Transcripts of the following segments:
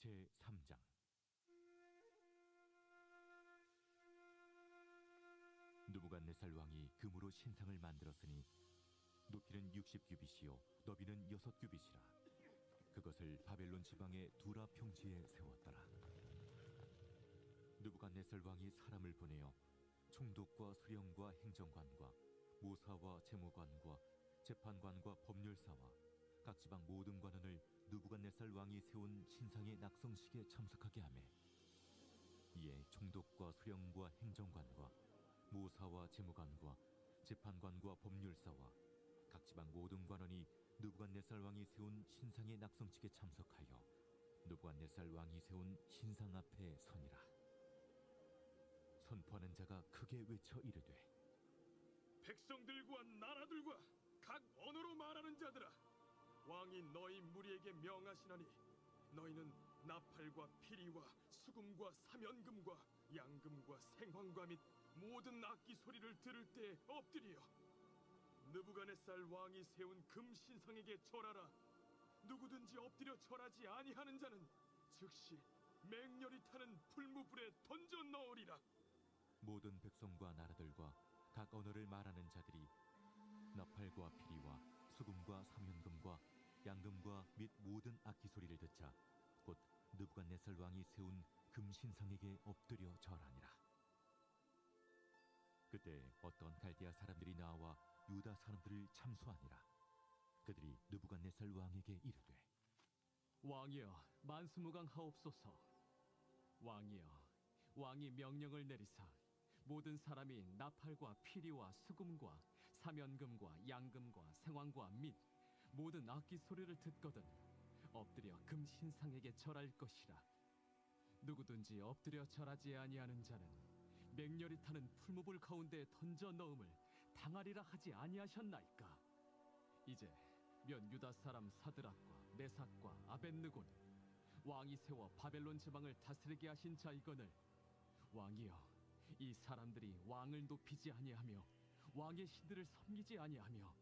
제3장. 느부갓네살 왕이 금으로 신상을 만들었으니 높이는 60규빗이요 너비는 6규빗이라. 그것을 바벨론 지방의 두라 평지에 세웠더라. 느부갓네살 왕이 사람을 보내어 총독과 수령과 행정관과 모사와 재무관과 재판관과 법률사와 각 지방 모든 관원을 느부갓네살 왕이 세운 신상의 낙성식에 참석하게 하매, 이에 총독과 수령과 행정관과 모사와 재무관과 재판관과 법률사와 각 지방 모든 관원이 느부갓네살 왕이 세운 신상의 낙성식에 참석하여 느부갓네살 왕이 세운 신상 앞에 서니라. 선포하는 자가 크게 외쳐 이르되, 백성들과 나라들과 각 언어로 말하는 자들아, 왕이 너희 무리에게 명하시나니 너희는 나팔과 피리와 수금과 사면금과 양금과 생황과 및 모든 악기 소리를 들을 때 엎드리어 느부갓네살 왕이 세운 금 신상에게 절하라. 누구든지 엎드려 절하지 아니하는 자는 즉시 맹렬히 타는 풀무불에 던져 넣으리라. 모든 백성과 나라들과 각 언어를 말하는 자들이 나팔과 피리와 수금과 사면금과 양금과 및 모든 악기 소리를 듣자 곧 느부갓네살 왕이 세운 금신상에게 엎드려 절하니라. 그때 어떤 갈대아 사람들이 나와 유다 사람들을 참수하니라. 그들이 느부갓네살 왕에게 이르되, 왕이여, 만수무강하옵소서. 왕이여, 왕이 명령을 내리사 모든 사람이 나팔과 피리와 수금과 사면금과 양금과 생황과 및 모든 악기 소리를 듣거든 엎드려 금 신상에게 절할 것이라. 누구든지 엎드려 절하지 아니하는 자는 맹렬히 타는 풀무불 가운데 던져 넣음을 당하리라 하지 아니하셨나이까. 이제 면 유다 사람 사드락과 메삭과 아벳느고는 왕이 세워 바벨론 지방을 다스리게 하신 자이거늘, 왕이여, 이 사람들이 왕을 높이지 아니하며 왕의 신들을 섬기지 아니하며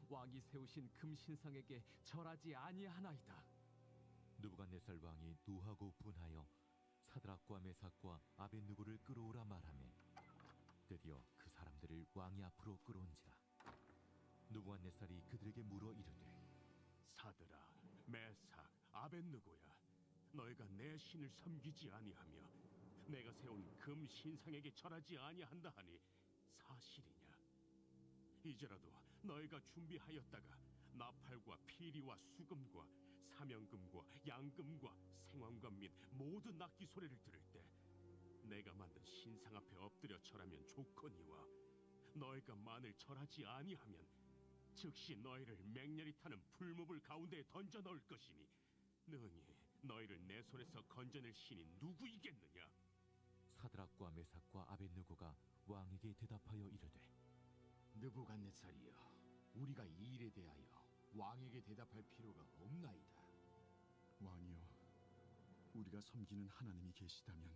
왕이 세우신 금신상에게 절하지 아니하나이다. 느부갓네살 왕이 노하고 분하여 사드락과 메삭과 아벳느고를 끌어오라 말하매, 드디어 그 사람들을 왕이 앞으로 끌어온지라. 느부갓네살이 그들에게 물어 이르되, 사드락, 메삭, 아벳느고야, 너희가 내 신을 섬기지 아니하며 내가 세운 금 신상에게 절하지 아니한다 하니 사실이냐? 이제라도 너희가 준비하였다가 나팔과 피리와 수금과 사면금과 양금과 생황과 및 모든 악기 소리를 들을 때 내가 만든 신상 앞에 엎드려 절하면 좋거니와, 너희가 만일 절하지 아니하면 즉시 너희를 맹렬히 타는 풀무불 가운데에 던져 넣을 것이니 능히 너희를 내 손에서 건져낼 신이 누구이겠느냐? 사드락과 메삭과 아벳느고가 왕에게 대답하여 이르되, 느부갓네살이여, 우리가 이 일에 대하여 왕에게 대답할 필요가 없나이다. 왕이여, 우리가 섬기는 하나님이 계시다면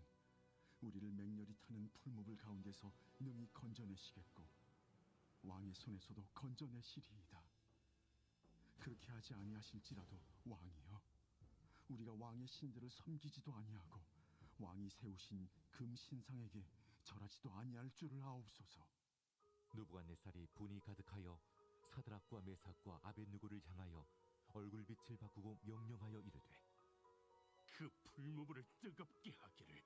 우리를 맹렬히 타는 풀무불 가운데서 능히 건져내시겠고 왕의 손에서도 건져내시리이다. 그렇게 하지 아니하실지라도 왕이여, 우리가 왕의 신들을 섬기지도 아니하고 왕이 세우신 금 신상에게 절하지도 아니할 줄을 아옵소서. 느부갓네살이 분이 가득하여 사드락과 메삭과 아벳느고를 향하여 얼굴빛을 바꾸고 명령하여 이르되, 그 풀무불을 뜨겁게 하기를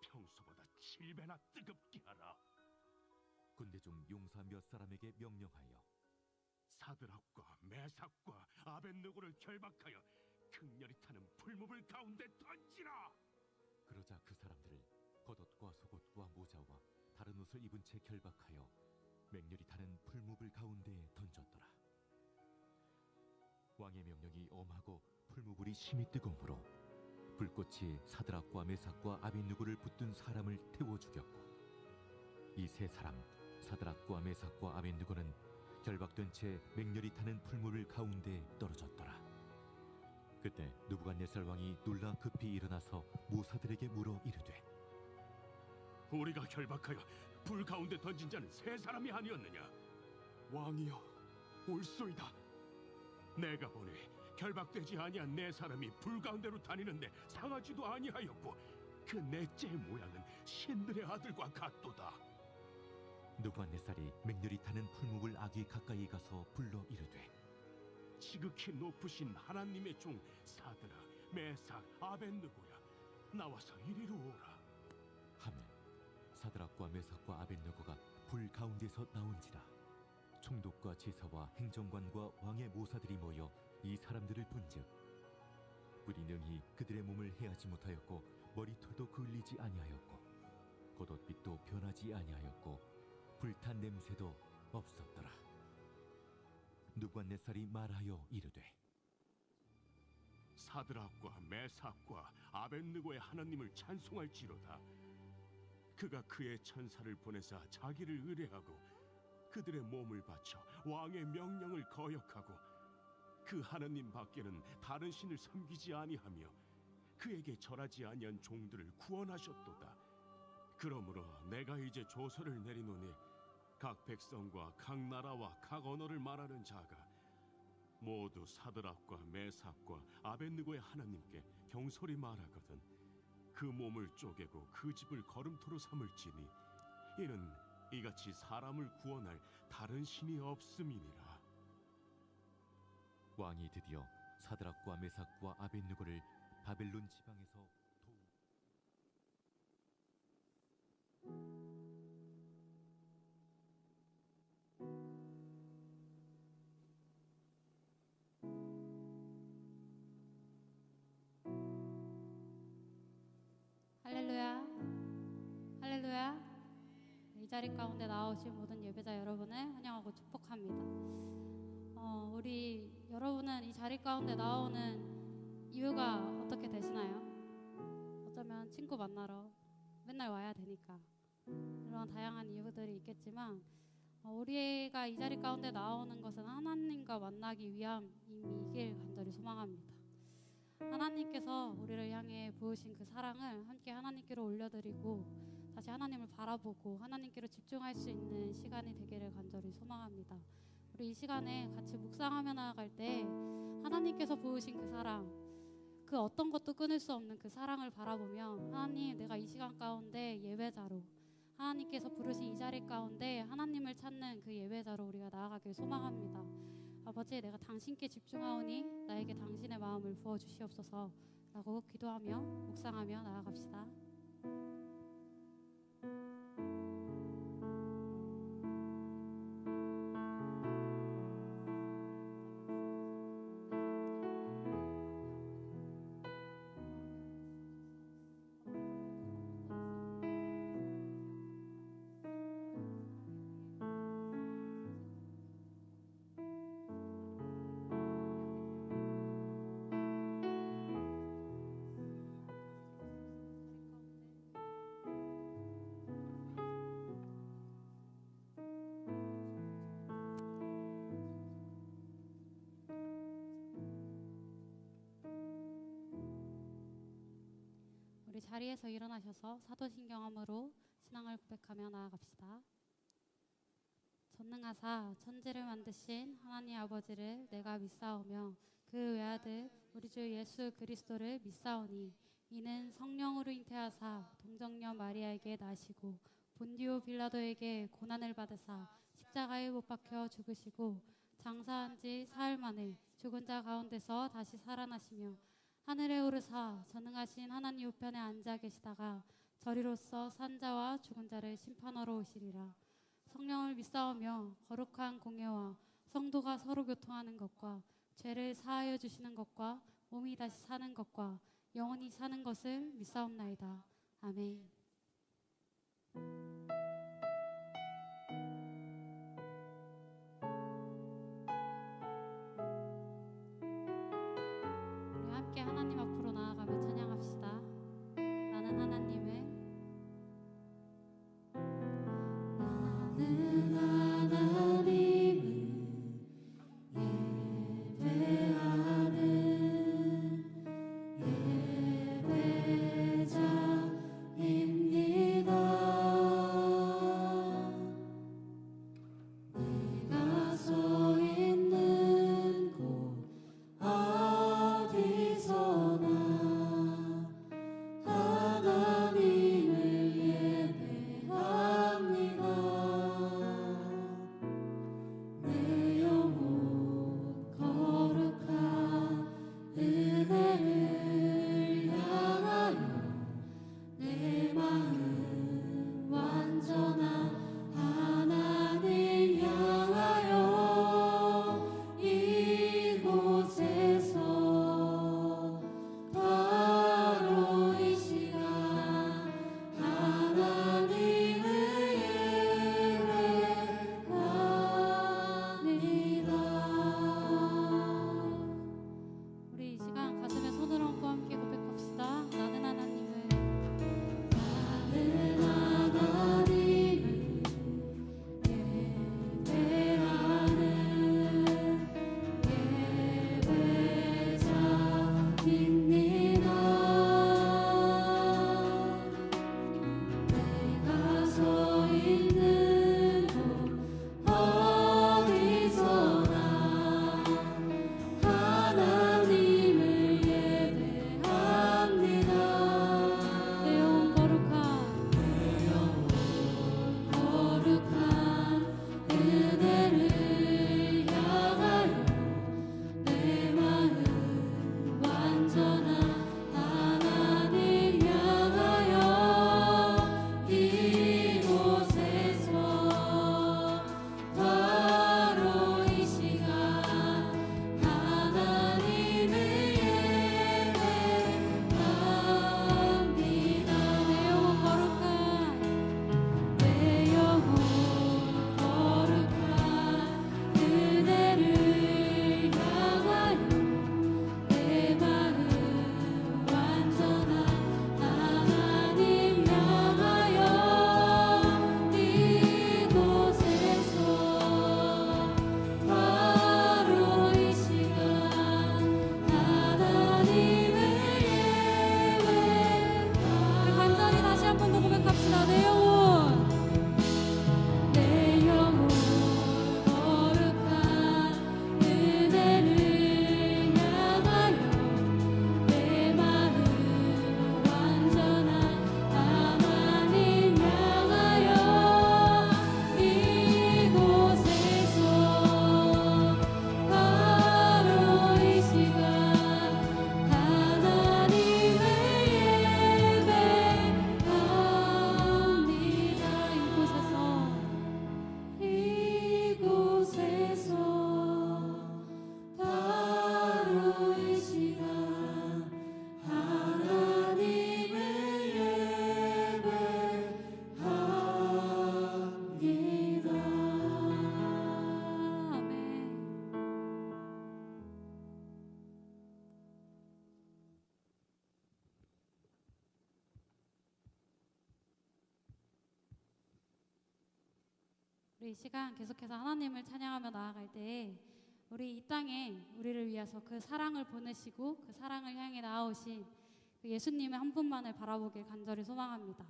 평소보다 7배나 뜨겁게 하라. 군대 중 용사 몇 사람에게 명령하여 사드락과 메삭과 아벳느고를 결박하여 극렬히 타는 풀무불 가운데 던지라. 그러자 그 사람들을 겉옷과 속옷과 모자와 다른 옷을 입은 채 결박하여 맹렬히 타는 풀무불 가운데에 던졌더라. 왕의 명령이 엄하고 풀무불이 심히 뜨거우므로 불꽃이 사드락과 메삭과 아벳느고를 붙든 사람을 태워 죽였고, 이 세 사람 사드락과 메삭과 아벳느고는 결박된 채 맹렬히 타는 풀무불 가운데에 떨어졌더라. 그때 느부갓네살 왕이 놀라 급히 일어나서 모사들에게 물어 이르되, 우리가 결박하여 불 가운데 던진 자는 세 사람이 아니었느냐? 왕이여, 옳소이다. 내가 보니 결박되지 아니한 내 사람이 불 가운데로 다니는데 상하지도 아니하였고 그 넷째 모양은 신들의 아들과 같도다. 느부갓네살이 맹렬히 타는 풀무불 아귀 가까이 가서 불러 이르되 지극히 높으신 하나님의 종 사드라, 메삭, 아벤느고야, 나와서 이리로 오라. 하매 사드락과 메삭과 아벳느고가 불 가운데서 나온지라. 총독과 제사와 행정관과 왕의 모사들이 모여 이 사람들을 본즉 불이 능히 그들의 몸을 해하지 못하였고 머리털도 그을리지 아니하였고 겉옷빛도 변하지 아니하였고 불탄 냄새도 없었더라. 느부갓네살이 말하여 이르되 사드락과 메삭과 아벤느고의 하나님을 찬송할지로다. 그가 그의 천사를 보내사 자기를 의뢰하고 그들의 몸을 바쳐 왕의 명령을 거역하고 그 하나님 밖에는 다른 신을 섬기지 아니하며 그에게 절하지 아니한 종들을 구원하셨도다. 그러므로 내가 이제 조서를 내리노니 각 백성과 각 나라와 각 언어를 말하는 자가 모두 사드락과 메삭과 아벳느고의 하나님께 경솔히 말하거든 그 몸을 쪼개고 그 집을 거름토로 삼을지니 이는 이같이 사람을 구원할 다른 신이 없음이니라. 왕이 드디어 사드락과 메삭과 아벳느고를 바벨론 지방에서 할렐루야, 할렐루야. 이 자리 가운데 나오신 모든 예배자 여러분을 환영하고 축복합니다. 우리 여러분은 이 자리 가운데 나오는 이유가 어떻게 되시나요? 어쩌면 친구 만나러 맨날 와야 되니까 이런 다양한 이유들이 있겠지만 우리가 이 자리 가운데 나오는 것은 하나님과 만나기 위함이길 간절히 소망합니다. 하나님께서 우리를 향해 부으신 그 사랑을 함께 하나님께로 올려드리고 다시 하나님을 바라보고 하나님께로 집중할 수 있는 시간이 되기를 간절히 소망합니다. 우리 이 시간에 같이 묵상하며 나아갈 때 하나님께서 부으신 그 사랑, 그 어떤 것도 끊을 수 없는 그 사랑을 바라보며 하나님, 내가 이 시간 가운데 예배자로 하나님께서 부르신 이 자리 가운데 하나님을 찾는 그 예배자로 우리가 나아가길 소망합니다. 아버지, 내가 당신께 집중하오니 나에게 당신의 마음을 부어주시옵소서 라고 기도하며 묵상하며 나아갑시다. 우리 자리에서 일어나셔서 사도신경함으로 신앙을 고백하며 나아갑시다. 전능하사 천지를 만드신 하나님 아버지를 내가 믿사오며 그 외아들 우리 주 예수 그리스도를 믿사오니 이는 성령으로 잉태하사 동정녀 마리아에게 나시고 본디오 빌라도에게 고난을 받으사 십자가에 못 박혀 죽으시고 장사한 지 사흘 만에 죽은 자 가운데서 다시 살아나시며 하늘에 오르사 전능하신 하나님 우편에 앉아 계시다가 저리로서 산 자와 죽은 자를 심판하러 오시리라. 성령을 믿사오며 거룩한 공예와 성도가 서로 교통하는 것과 죄를 사하여 주시는 것과 몸이 다시 사는 것과 영원히 사는 것을 믿사옵나이다. 아멘. 우리 함께 하나님 앞으로 나아가며 찬양합시다. 나는 하나님을 네가 서 있는 곳 우리 이 시간 계속해서 하나님을 찬양하며 나아갈 때 우리 이 땅에 우리를 위해서 그 사랑을 보내시고 그 사랑을 향해 나아오신 그 예수님의 한 분만을 바라보길 간절히 소망합니다.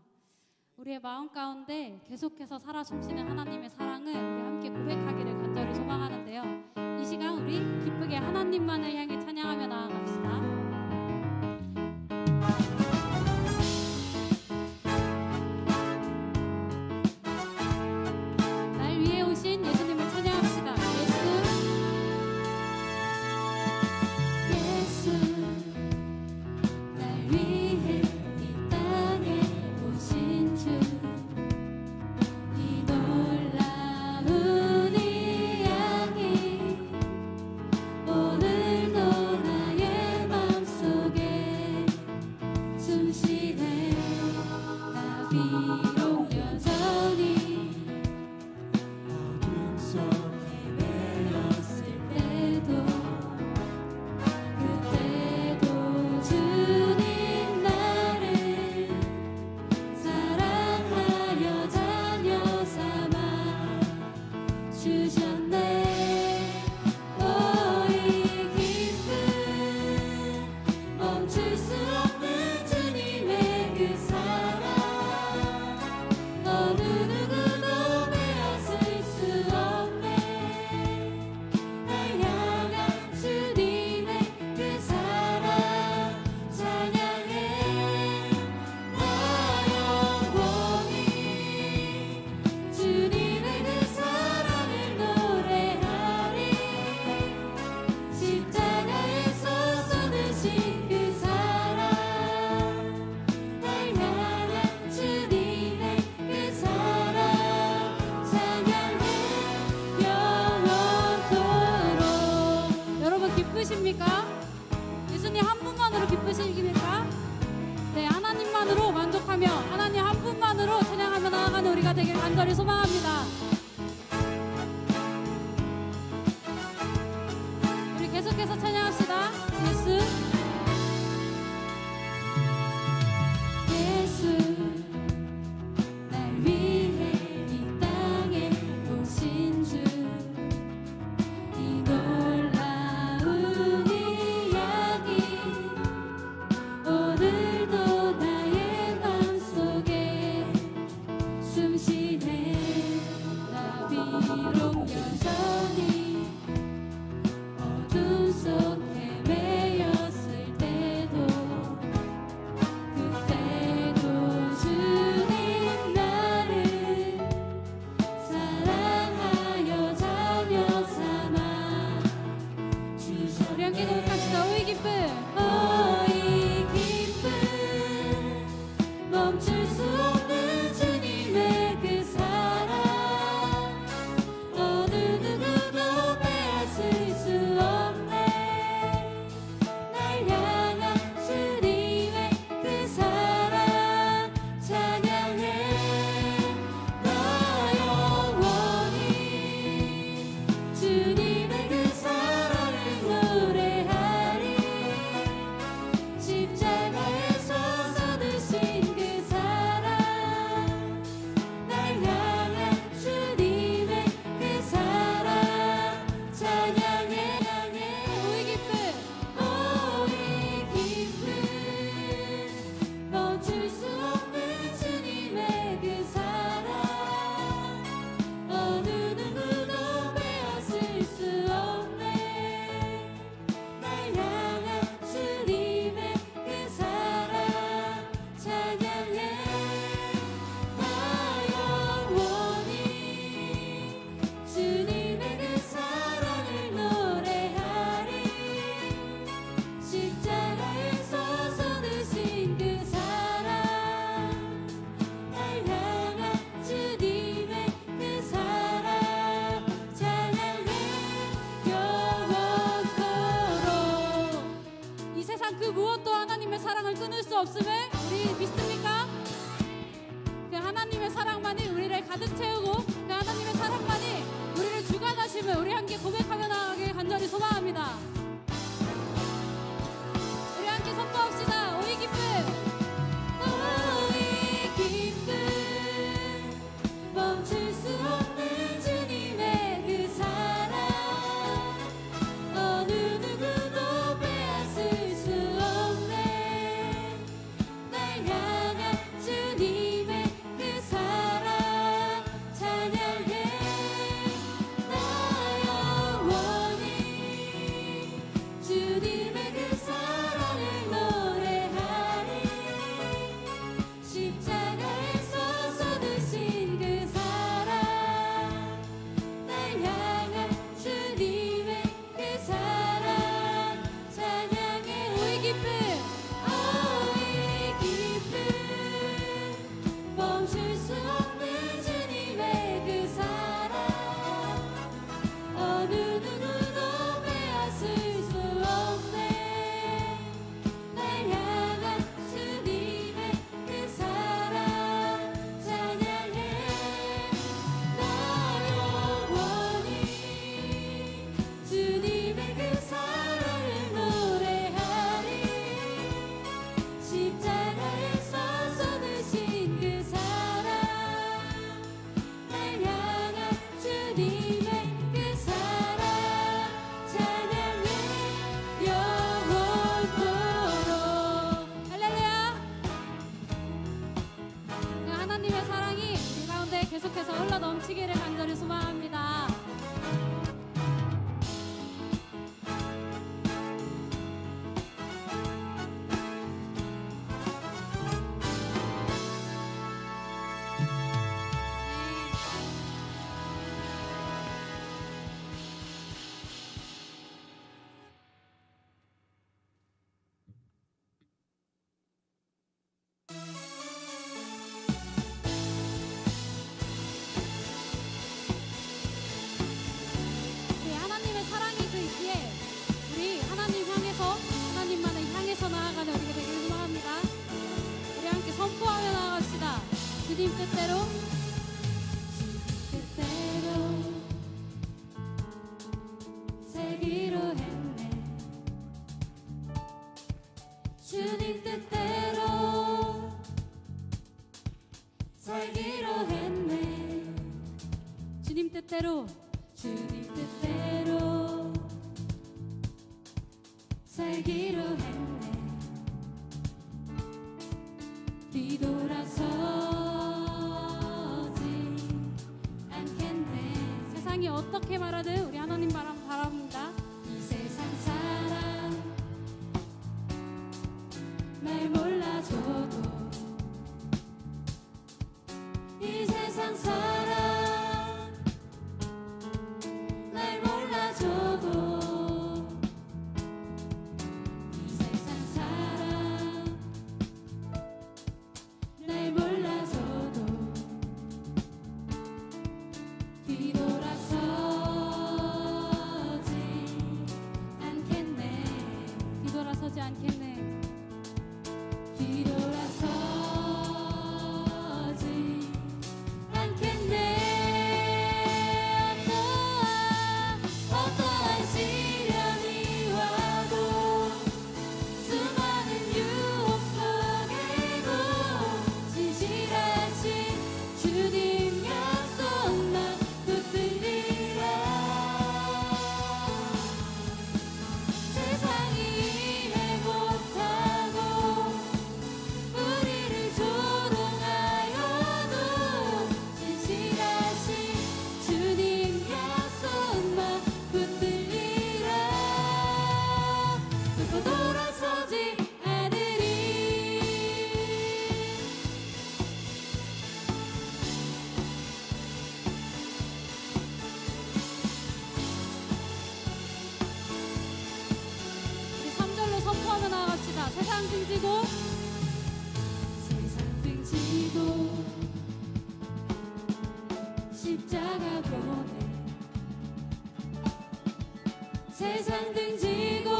우리의 마음 가운데 계속해서 살아 숨쉬는 하나님의 사랑을 우리 함께 고백하기를 간절히 소망하는데요. 이 시간 우리 기쁘게 하나님만을 향해 찬양하며 나아갑시다. 예수님을 찬양합시다. 예수, 날 위해 이 땅에 오신 주, 이 놀라운 이야기 오늘도 나의 맘속에 숨쉬네. 나 비록 여전히 예수님 한 분만으로 기쁘십니까? 네, 하나님만으로 만족하며 하나님 한 분만으로 찬양하며 나아가는 우리가 되길 간절히 소망합니다. 우리 계속해서 찬양합시다. 예수, 날 위해 이 땅에 오신 주, 이 놀라운 이야기 오늘도 나의 맘속에 숨쉬네. 나 비록 여전히 어둠 속 헤매였을 때도 그때도 주님 나를 사랑하여 자녀 삼아 주셔. 우리 함께 고백합시다. 오이 기쁨, 오이 기쁨, 멈출 수 없는 주님의 그 사랑 어느 누구도 빼앗을 수 없네. 날 향한 주님의 그 사랑 찬양해. 나 영원히 주님의 그 사랑을 노래하리. 십자가에서 쏟으신 그 사랑, 날 향한 주님의 그 사랑 찬양해. 오이 기쁨, 오이 기쁨, 멈출 수 없는 주님의 그 사랑 어느 누구도 빼앗을 수 없네. 날 향한 주님의 그 사랑 찬양해. 나 영원히 주님의 그 사랑을 노래하리. 십자가에서 쏟으신 그 사랑, 날 향한 주님의 그 사랑 찬양해. 영원토록. 이 세상 그 무엇도 하나님의 사랑을 끊을 수 없음을 우리 믿습니까? 그 하나님의 사랑만이 우리를 가득 채우고 그 하나님의 사랑만이 우리를 주관하심을 우리 함께 고백하며 나아가길 간절히 소망합니다. 우리 함께 선포합시다. 오이 기쁨, 오이 기쁨, 멈출 수 없는 주님 뜻대로 살기로 했네. 주님 뜻대로 살기로 했네. 뒤돌아서지 않겠네. 세상이 어떻게 말하든 우리 하나님 바랍니다. 이 세상 사람 날 몰라줘도, 이 세상 사람 날 몰라줘도, 이 세상 사람 날 몰라줘도 뒤돌아서지 않겠네. 뒤돌아서지 않겠네. 뒤돌아서지 않겠네. 어떠한 시련이 와도, 수많은 유혹 속에도 진실하신 주님 약속만 붙들리라. 세상이 이해 못하고 우리를 조롱하여도 진실하신 주님 약속만 붙들리라. 결코 돌아서지 않으리. 우리 3절로 선포하며 나아갑시다. 세상 등지고, 세상 등지고 십자가 보내. 세상 등지고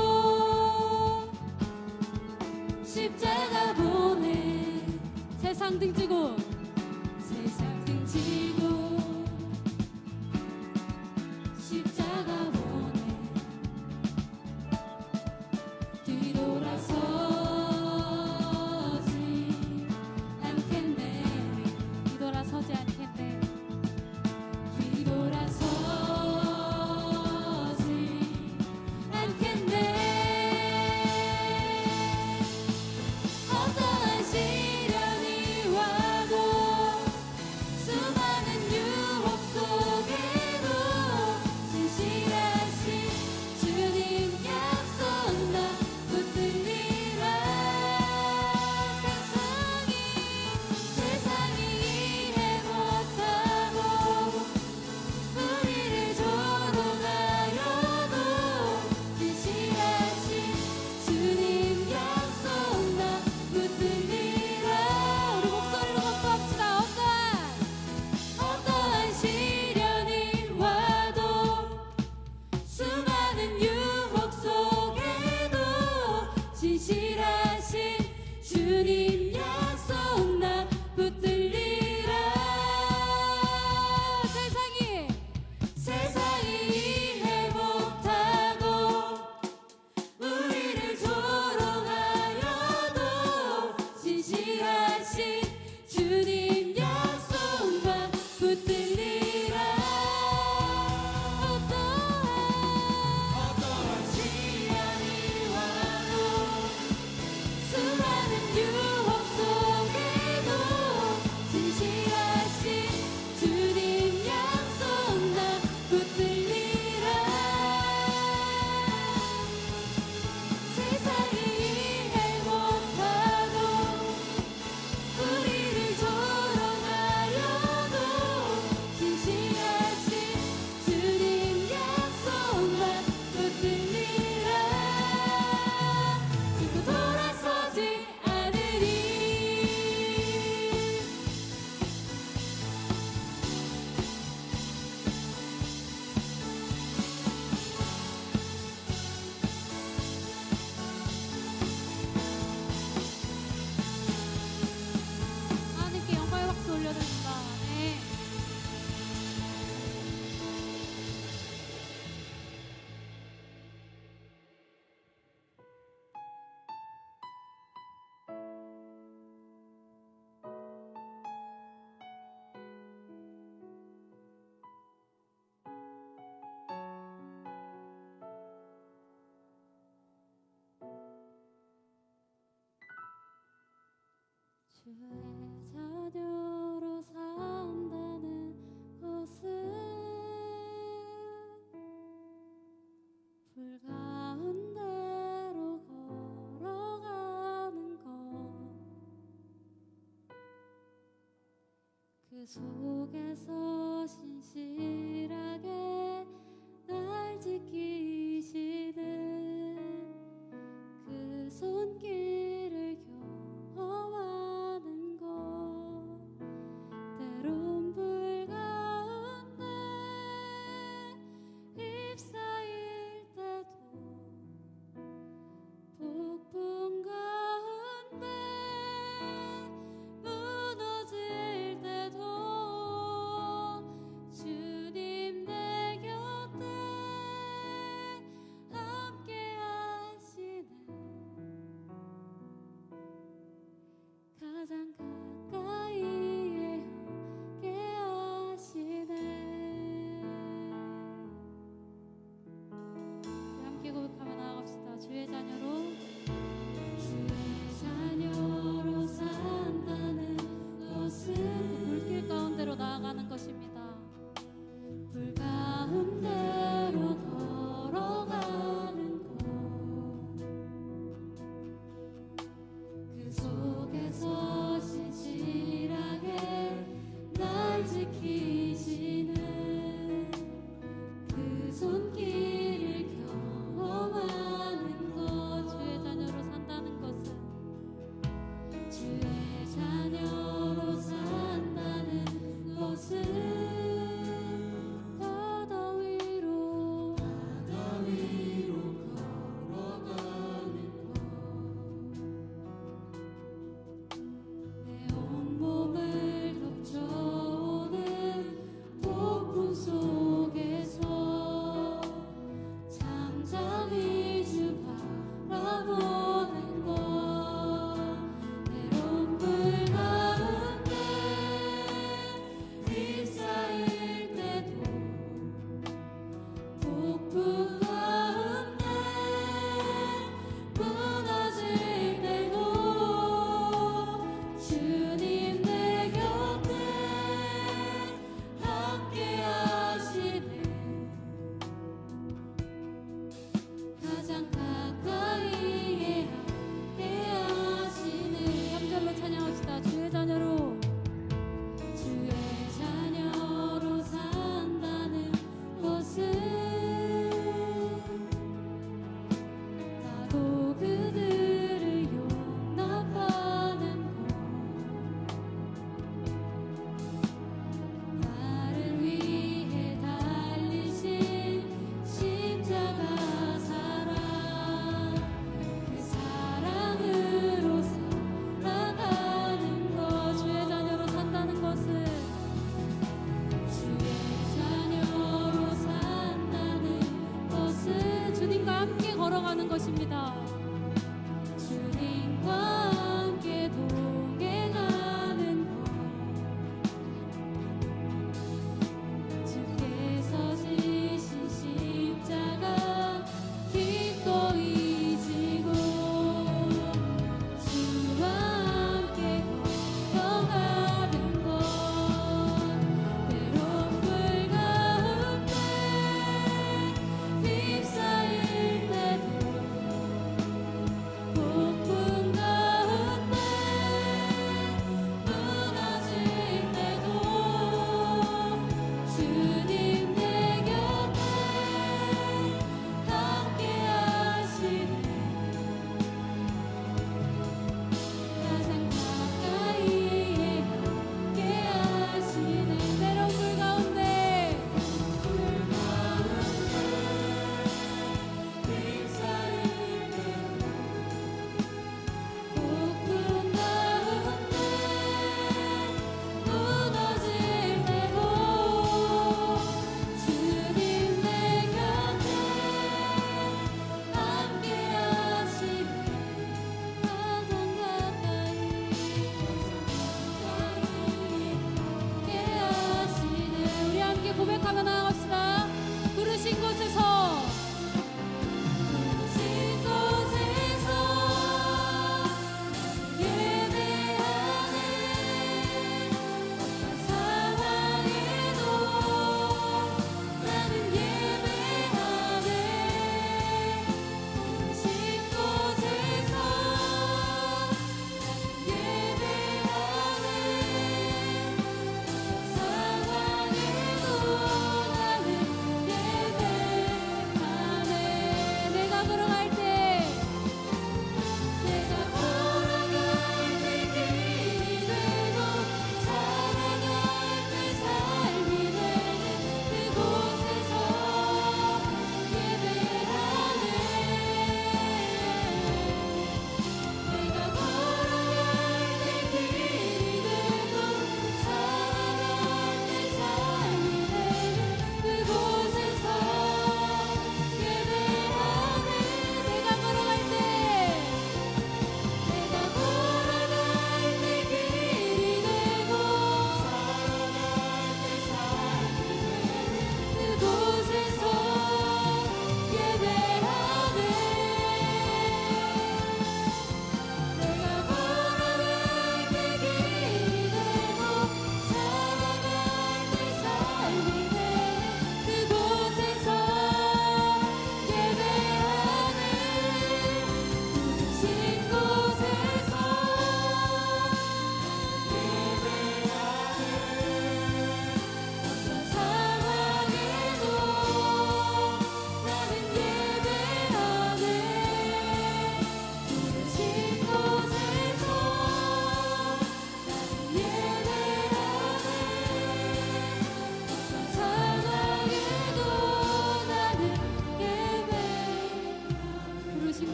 십자가 보내. 세상 등지고, 세상 등지고 십자가 보내. 뒤돌아서지 않겠네. 뒤돌아서지 않겠네. 뒤돌아서지 않겠네. 어떠한 시련이 와도 주의 자녀로 산다는 것은 불 가운데로 걸어가는 것, 그 속에서 신실하게 날 지키시는 그 손길을 경험하는 것, 때론 불 가운데 휩싸일 때도 폭풍 가운데 무너질 때도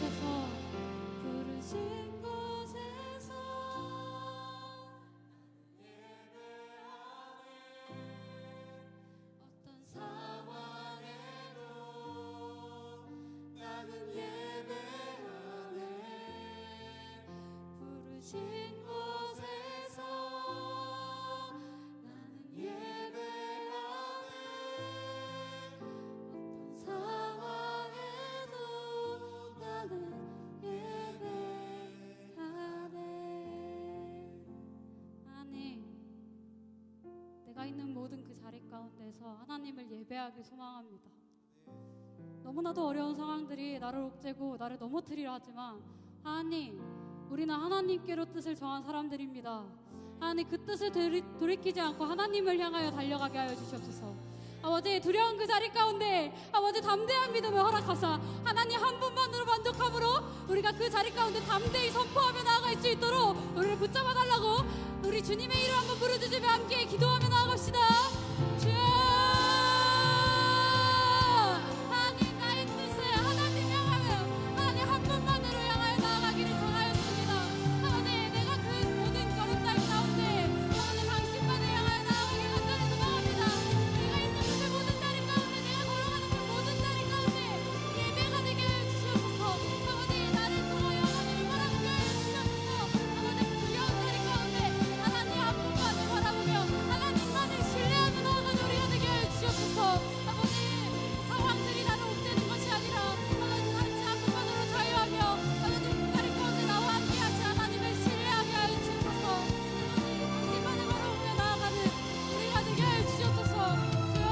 곳에서 부르신 곳에서 어떤 상황에도 나는 예배하네. 부르신 곳에서 나는 예배하네. 어떤 상황에도 나는 예배하네. 하나님, 내가 있는 모든 그 자리 가운데서 하나님을 예배하길 소망합니다. 너무나도 어려운 상황들이 나를 옥죄고 나를 넘어뜨리려 하지만 하나님, 우리는 하나님께로 뜻을 정한 사람들입니다. 하나님, 그 뜻을 돌이키지 않고 하나님을 향하여 달려가게 하여 주시옵소서. 아버지, 두려운 그 자리 가운데 아버지 담대한 믿음을 허락하사 하나님 한 분만으로 만족함으로 우리가 그 자리 가운데 담대히 선포하며 나아갈 수 있도록 우리를 붙잡아 달라고 우리 주님의 이름 한번 부르짖으며 함께 기도하며 나아갑시다. 주여, 하나님, 나의 뜻을 하나님 향하며 하나님 한 분만으로 향하여 나아가기를 정하였습니다. 아버지, 내가 그 모든 거룩한 가운데 하나님 당신만을 향하여 나아가길 간절히 소망합니다. 내가 있는 그 모든 자리 가운데, 내가 걸어가는 그 모든 자리 가운데 예배가 되게 하여 주시옵소서. 아버지, 나를 통하여 하나님을 바라보게 하여 주시옵소서. 아버지, 그 두려운 자리 가운데 하나님 한 분만을 바라보며 하나님만을 신뢰하며 나아가는 우리가 되게 하여 주시옵소서. 아버지, 상황들이 나를 옥죄는 것이 아니라 하나님 단지 한 분만으로 자유하며 하나님 그 자리 가운데 나와 함께하시 하나님을 신뢰하게 하여 주시옵소서. 당신만을 바라보며 나아가는 우리가 되게 하여 주시옵소서. 주여,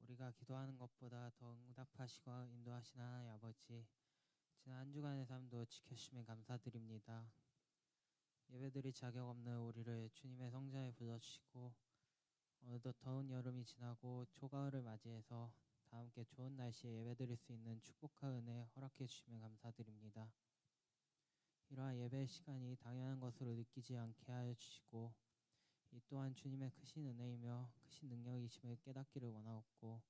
우리가 기도하는 것보다 더 응답하시고 인도하시는 하나님 아버지, 지난 한 주간의 삶도 지켜주시면 감사드립니다. 예배드릴 자격 없는 우리를 주님의 성전에 불러주시고 어느덧 더운 여름이 지나고 초가을을 맞이해서 다 함께 좋은 날씨에 예배드릴 수 있는 축복과 은혜 허락해 주시면 감사드립니다. 이러한 예배의 시간이 당연한 것으로 느끼지 않게 하여 주시고 이 또한 주님의 크신 은혜이며 크신 능력이심을 깨닫기를 원하옵고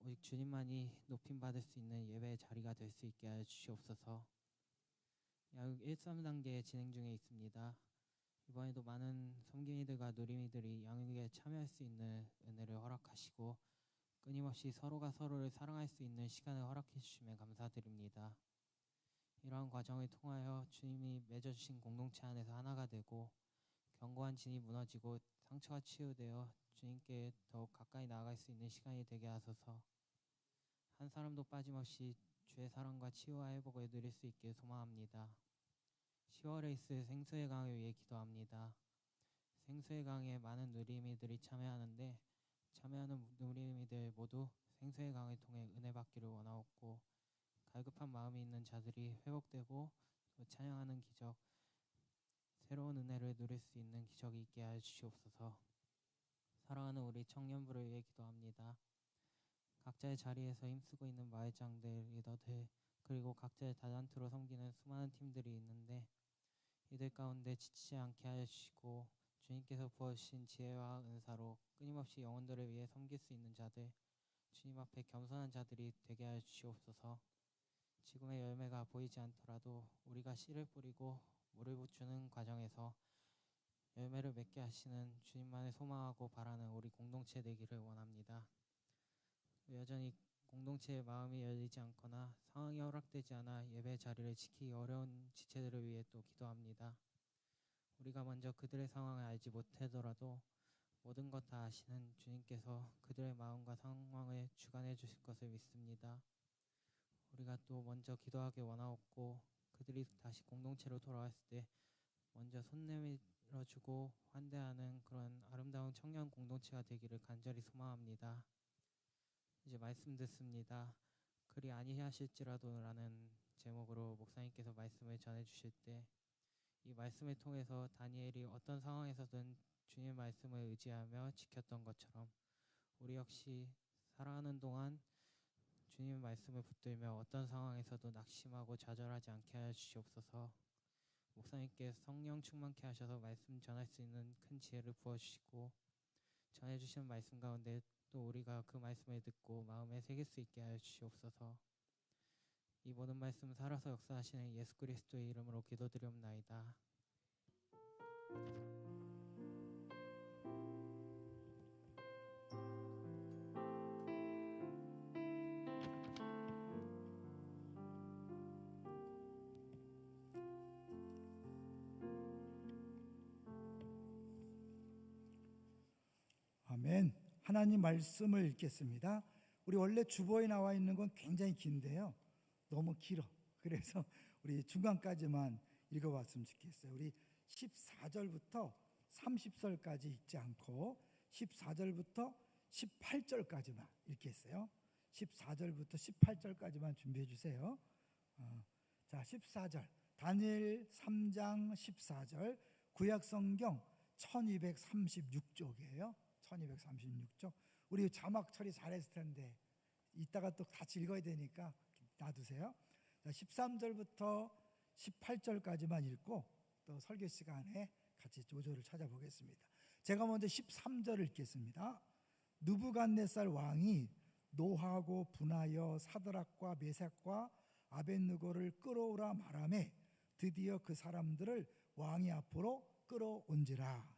오직 주님만이 높임받을 수 있는 예배의 자리가 될 수 있게 하여 주시옵소서. 야육 1~3단계 진행 중에 있습니다. 이번에도 많은 섬김이들과 누리미들이 양육에 참여할 수 있는 은혜를 허락하시고 끊임없이 서로가 서로를 사랑할 수 있는 시간을 허락해 주시면 감사드립니다. 이러한 과정을 통하여 주님이 맺어주신 공동체 안에서 하나가 되고 견고한 진이 무너지고 상처가 치유되어 주님께 더욱 가까이 나아갈 수 있는 시간이 되게 하소서. 한 사람도 빠짐없이 주의 사랑과 치유와 회복을 누릴 수 있길 소망합니다. 10월에 있을 생수의 강을 위해 기도합니다. 생수의 강에 많은 누리미들이 참여하는데 참여하는 누리미들 모두 생수의 강을 통해 은혜 받기를 원하옵고 갈급한 마음이 있는 자들이 회복되고 또 찬양하는 기적, 새로운 은혜를 누릴 수 있는 기적이 있게 하여 주시옵소서. 사랑하는 우리 청년부를 위해 기도합니다. 각자의 자리에서 힘쓰고 있는 마을장들, 리더들, 그리고 각자의 다단트로 섬기는 수많은 팀들이 있는데 이들 가운데 지치지 않게 하여 주시고 주님께서 부어주신 지혜와 은사로 끊임없이 영혼들을 위해 섬길 수 있는 자들, 주님 앞에 겸손한 자들이 되게 하여 주시옵소서. 지금의 열매가 보이지 않더라도 우리가 씨를 뿌리고 물을 부추는 과정에서 열매를 맺게 하시는 주님만을 소망하고 바라는 우리 공동체 되기를 원합니다. 여전히 공동체의 마음이 열리지 않거나 상황이 허락되지 않아 예배 자리를 지키기 어려운 지체들을 위해 또 기도합니다. 우리가 먼저 그들의 상황을 알지 못하더라도 모든 것 다 아시는 주님께서 그들의 마음과 상황을 주관해 주실 것을 믿습니다. 우리가 또 먼저 기도하길 원하옵고 그들이 다시 공동체로 돌아왔을 때 먼저 손 내밀어주고 환대하는 그런 아름다운 청년 공동체가 되기를 간절히 소망합니다. 이제 말씀 듣습니다. 그리 아니하실지라도라는 제목으로 목사님께서 말씀을 전해주실 때 이 말씀을 통해서 다니엘이 어떤 상황에서든 주님의 말씀을 의지하며 지켰던 것처럼 우리 역시 살아가는 동안 주님의 말씀을 붙들며 어떤 상황에서도 낙심하고 좌절하지 않게 하여 주시옵소서. 목사님께 성령 충만케 하셔서 말씀 전할 수 있는 큰 지혜를 부어주시고 전해주시는 말씀 가운데 또 우리가 그 말씀을 듣고 마음에 새길 수 있게 하여 주시옵소서. 이 모든 말씀 살아서 역사하시는 예수 그리스도의 이름으로 기도드리옵나이다. 아멘. 하나님 말씀을 읽겠습니다. 우리 원래 주보에 나와 있는 건 굉장히 긴데요. 너무 길어. 그래서 우리 중간까지만 읽어봤으면 좋겠어요. 우리 14절부터 30절까지 읽지 않고 14절부터 18절까지만 읽겠어요. 14절부터 18절까지만 준비해 주세요. 자, 14절. 다니엘 3장 14절. 구약성경 1236쪽이에요. 1236쪽. 우리 자막 처리 잘했을 텐데 이따가 또 같이 읽어야 되니까 놔두세요. 자, 13절부터 18절까지만 읽고 또 설교 시간에 같이 조조를 찾아보겠습니다. 제가 먼저 13절을 읽겠습니다. 느부갓네살 왕이 노하고 분하여 사드락과 메삭과 아벳느고를 끌어오라 말하매 드디어 그 사람들을 왕이 앞으로 끌어온지라.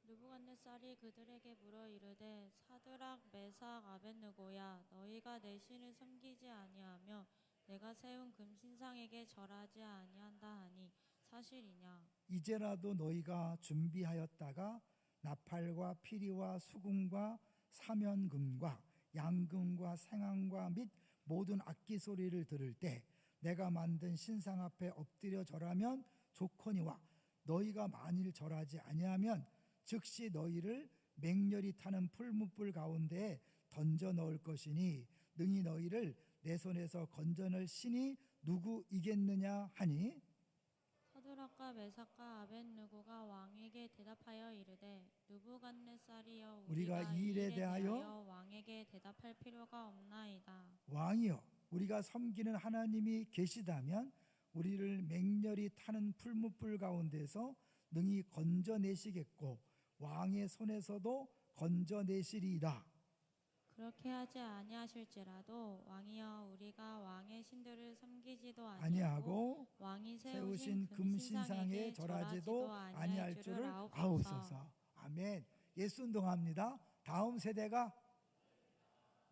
느부갓네살이 그들에게 물어 이르되 사드락 메삭 아벳느고야 너희가 내 신을 섬기지 아니하며 내가 세운 금신상에게 절하지 아니한다 하니 사실이냐. 이제라도 너희가 준비하였다가 나팔과 피리와 수금과 사면금과 양금과 생황과 및 모든 악기 소리를 들을 때 내가 만든 신상 앞에 엎드려 절하면 좋거니와 너희가 만일 절하지 아니하면 즉시 너희를 맹렬히 타는 풀무불 가운데에 던져 넣을 것이니 능히 너희를 내 손에서 건져낼 신이 누구이겠느냐 하니 사드락과 메삭과 아벳느고가 왕에게 대답하여 이르되 느부갓네살이여 우리가 이 일에 대하여 왕에게 대답할 필요가 없나이다. 왕이여 우리가 섬기는 하나님이 계시다면 우리를 맹렬히 타는 풀무불 가운데서 능히 건져내시겠고 왕의 손에서도 건져내시리이다. 그렇게 하지 아니하실지라도 왕이여 우리가 왕의 신들을 섬기지도 아니하고 왕이 세우신 금신상에 절하지도 아니할 줄을 아옵소서. 아멘. 예수 운동합니다. 다음 세대가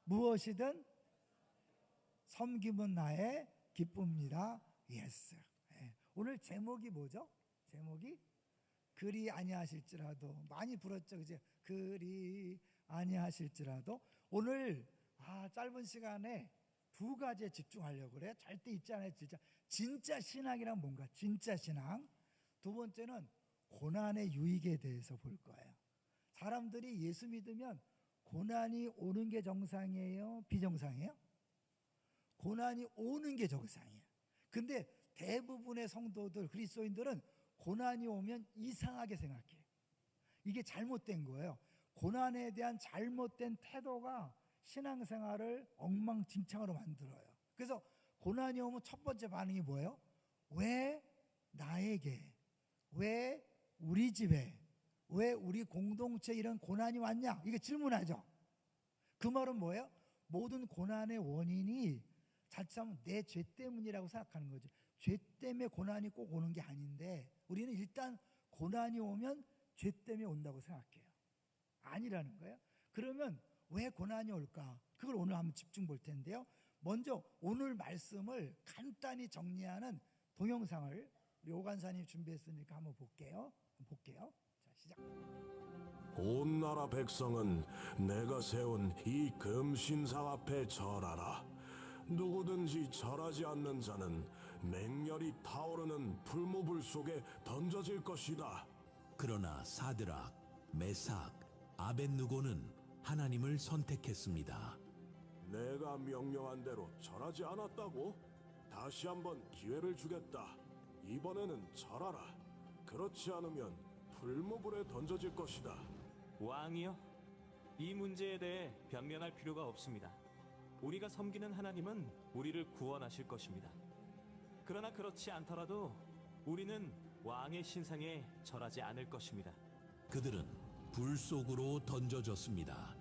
무엇이든 섬김은 나의 기쁨이다. 예스. 오늘 제목이 뭐죠? 제목이 그리 아니하실지라도. 많이 불었죠, 그제? 그리 아니하실지라도. 오늘 짧은 시간에 두 가지에 집중하려고 그래. 절대 잊지 않아요. 진짜 신앙이란 뭔가? 진짜 신앙. 두 번째는 고난의 유익에 대해서 볼 거예요. 사람들이 예수 믿으면 고난이 오는 게 정상이에요? 비정상이에요? 고난이 오는 게 정상이에요. 근데 대부분의 성도들, 그리스도인들은 고난이 오면 이상하게 생각해요. 이게 잘못된 거예요. 고난에 대한 잘못된 태도가 신앙생활을 엉망진창으로 만들어요. 그래서 고난이 오면 첫 번째 반응이 뭐예요? 왜 나에게, 왜 우리 집에, 왜 우리 공동체에 이런 고난이 왔냐? 이게 질문하죠. 그 말은 뭐예요? 모든 고난의 원인이 자칫하면 내 죄 때문이라고 생각하는 거죠. 죄 때문에 고난이 꼭 오는 게 아닌데 우리는 일단 고난이 오면 죄 때문에 온다고 생각해요. 아니라는 거예요. 그러면 왜 고난이 올까? 그걸 오늘 한번 집중 볼 텐데요. 먼저 오늘 말씀을 간단히 정리하는 동영상을 우리 오간사님 준비했으니까 한번 볼게요. 자, 시작. 온 나라 백성은 내가 세운 이 금신상 앞에 절하라. 누구든지 절하지 않는 자는 맹렬히 타오르는 풀무불 속에 던져질 것이다. 그러나 사드락, 메삭, 아벳느고는 하나님을 선택했습니다. 내가 명령한 대로 절하지 않았다고? 다시 한번 기회를 주겠다. 이번에는 절하라. 그렇지 않으면 풀무불에 던져질 것이다. 왕이여, 이 문제에 대해 변명할 필요가 없습니다. 우리가 섬기는 하나님은 우리를 구원하실 것입니다. 그러나 그렇지 않더라도 우리는 왕의 신상에 절하지 않을 것입니다. 그들은 불 속으로 던져졌습니다.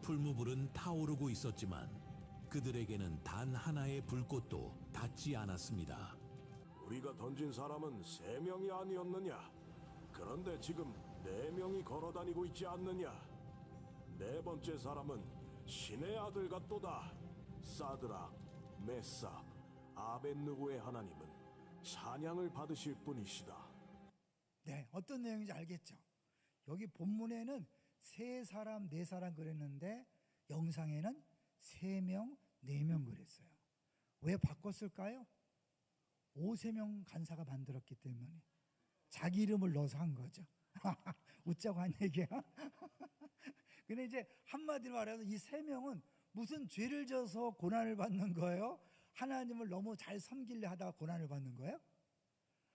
풀무불은 타오르고 있었지만 그들에게는 단 하나의 불꽃도 닿지 않았습니다. 우리가 던진 사람은 3명이 아니었느냐? 그런데 지금 4명이 걸어다니고 있지 않느냐? 4번째 사람은 신의 아들 같도다. 사드락, 메삭, 아벳느고의 하나님은 찬양을 받으실 분이시다. 네, 어떤 내용인지 알겠죠? 여기 본문에는 3사람, 4사람 그랬는데 영상에는 3명, 4명 그랬어요. 왜 바꿨을까요? 5세명 간사가 만들었기 때문에 자기 이름을 넣어서 한 거죠. 웃자고 한 얘기야. 근데 이제 한마디로 말해서 이 3명은 무슨 죄를 져서 고난을 받는 거예요? 하나님을 너무 잘 섬기려 하다가 고난을 받는 거예요?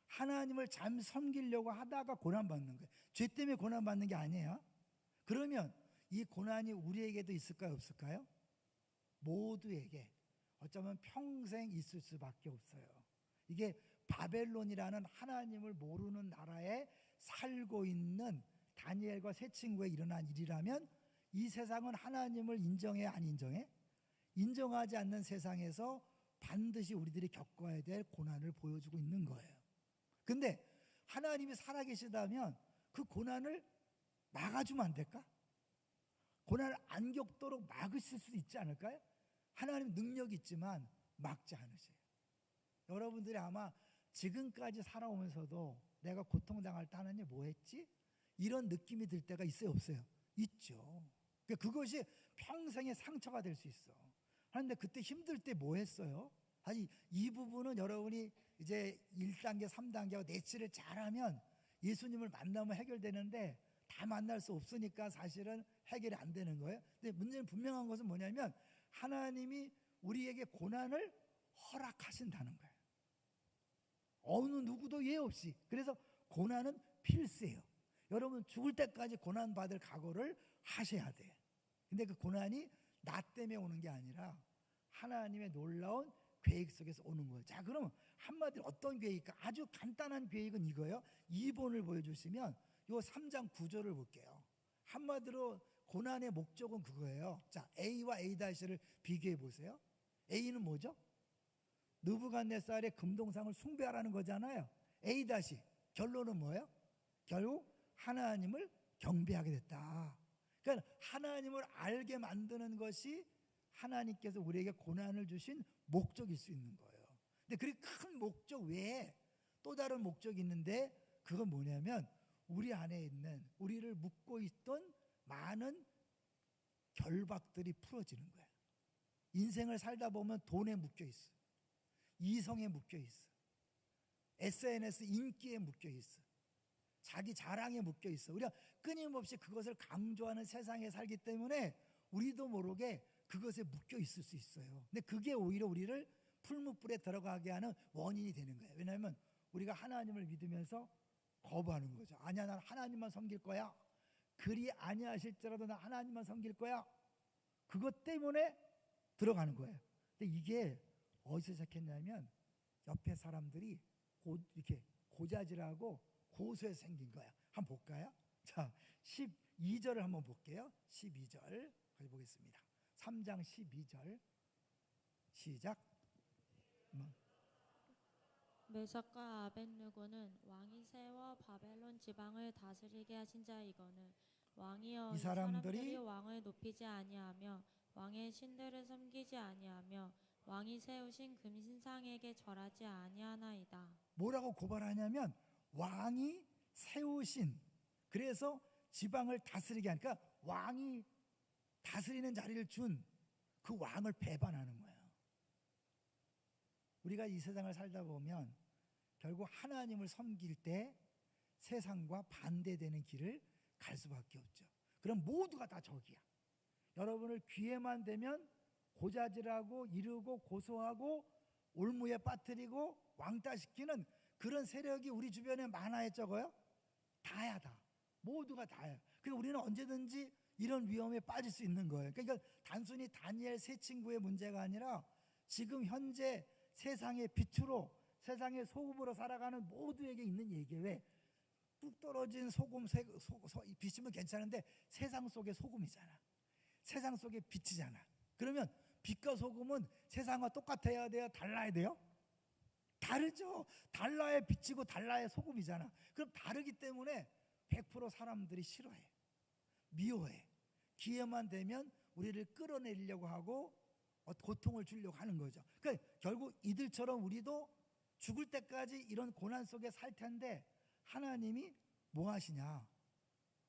하나님을 잘 섬기려고 하다가 고난받는 거예요. 죄 때문에 고난받는 게 아니에요. 그러면 이 고난이 우리에게도 있을까요? 없을까요? 모두에게 어쩌면 평생 있을 수밖에 없어요. 이게 바벨론이라는 하나님을 모르는 나라에 살고 있는 다니엘과 세 친구에 일어난 일이라면 이 세상은 하나님을 인정해 안 인정해? 인정하지 않는 세상에서 반드시 우리들이 겪어야 될 고난을 보여주고 있는 거예요. 근데 하나님이 살아계시다면 그 고난을 막아주면 안 될까? 고난을 안 겪도록 막으실 수 있지 않을까요? 하나님 능력이 있지만 막지 않으세요. 여러분들이 아마 지금까지 살아오면서도 내가 고통당할 때 하나님 뭐 했지? 이런 느낌이 들 때가 있어요, 없어요? 있죠. 그것이 평생의 상처가 될 수 있어. 그런데 그때 힘들 때 뭐 했어요? 아니, 이 부분은 여러분이 이제 1단계, 3단계와 내치를 잘하면 예수님을 만나면 해결되는데 다 만날 수 없으니까 사실은 해결이 안 되는 거예요. 근데 문제는 분명한 것은 뭐냐면 하나님이 우리에게 고난을 허락하신다는 거예요. 어느 누구도 예 없이. 그래서 고난은 필수예요. 여러분 죽을 때까지 고난 받을 각오를 하셔야 돼요. 근데 그 고난이 나 때문에 오는 게 아니라 하나님의 놀라운 계획 속에서 오는 거예요. 자, 그러면 한마디로 어떤 계획일까? 아주 간단한 계획은 이거예요. 2번을 보여주시면 요 3장 9절을 볼게요. 한마디로 고난의 목적은 그거예요. 자, A와 A-를 비교해 보세요. A는 뭐죠? 느부갓네살의 금동상을 숭배하라는 거잖아요. A- 결론은 뭐예요? 결국 하나님을 경배하게 됐다. 그러니까 하나님을 알게 만드는 것이 하나님께서 우리에게 고난을 주신 목적일 수 있는 거예요. 근데 그렇게 큰 목적 외에 또 다른 목적이 있는데 그건 뭐냐면 우리 안에 있는 우리를 묶고 있던 많은 결박들이 풀어지는 거예요. 인생을 살다 보면 돈에 묶여 있어. 이성에 묶여 있어. SNS 인기에 묶여 있어. 자기 자랑에 묶여 있어. 우리가 끊임없이 그것을 강조하는 세상에 살기 때문에 우리도 모르게 그것에 묶여 있을 수 있어요. 근데 그게 오히려 우리를 풀무불에 들어가게 하는 원인이 되는 거예요. 왜냐하면 우리가 하나님을 믿으면서 거부하는 거죠. 아니야, 난 하나님만 섬길 거야. 그리 아니하실지라도 난 하나님만 섬길 거야. 그것 때문에 들어가는 거예요. 근데 이게 어디서 시작했냐면 옆에 사람들이 이렇게 고자질하고 고소해서 생긴 거야. 한번 볼까요? 자, 12절을 한번 볼게요. 12절 가지 보겠습니다. 3장 12절 시작. 메삭과 아벳느고는 왕이 세워 바벨론 지방을 다스리게 하신 자이거늘 왕이여 이 이 사람들이 사람들이 왕을 높이지 아니하며 왕의 신들을 섬기지 아니하며 왕이 세우신 금신상에게 절하지 아니하나이다. 뭐라고 고발하냐면 왕이 세우신, 그래서 지방을 다스리게 하니까 왕이 다스리는 자리를 준 그 왕을 배반하는 거예요. 우리가 이 세상을 살다 보면 결국 하나님을 섬길 때 세상과 반대되는 길을 갈 수밖에 없죠. 그럼 모두가 다 적이야. 여러분을 기회만 되면 고자질하고 이르고 고소하고 올무에 빠뜨리고 왕따시키는 그런 세력이 우리 주변에 많아요, 적어요? 다야, 다. 모두가 다야. 그래서 우리는 언제든지 이런 위험에 빠질 수 있는 거예요. 그러니까 단순히 다니엘 세 친구의 문제가 아니라 지금 현재 세상의 빛으로, 세상의 소금으로 살아가는 모두에게 있는 얘기예요. 왜? 뚝 떨어진 소금, 빛이면 괜찮은데 세상 속의 소금이잖아. 세상 속의 빛이잖아. 그러면 빛과 소금은 세상과 똑같아야 돼요? 달라야 돼요? 다르죠. 달라야 빛이고 달라야 소금이잖아. 그럼 다르기 때문에 100% 사람들이 싫어해, 미워해. 기회만 되면 우리를 끌어내리려고 하고 고통을 주려고 하는 거죠. 그러니까 결국 이들처럼 우리도 죽을 때까지 이런 고난 속에 살 텐데 하나님이 뭐 하시냐?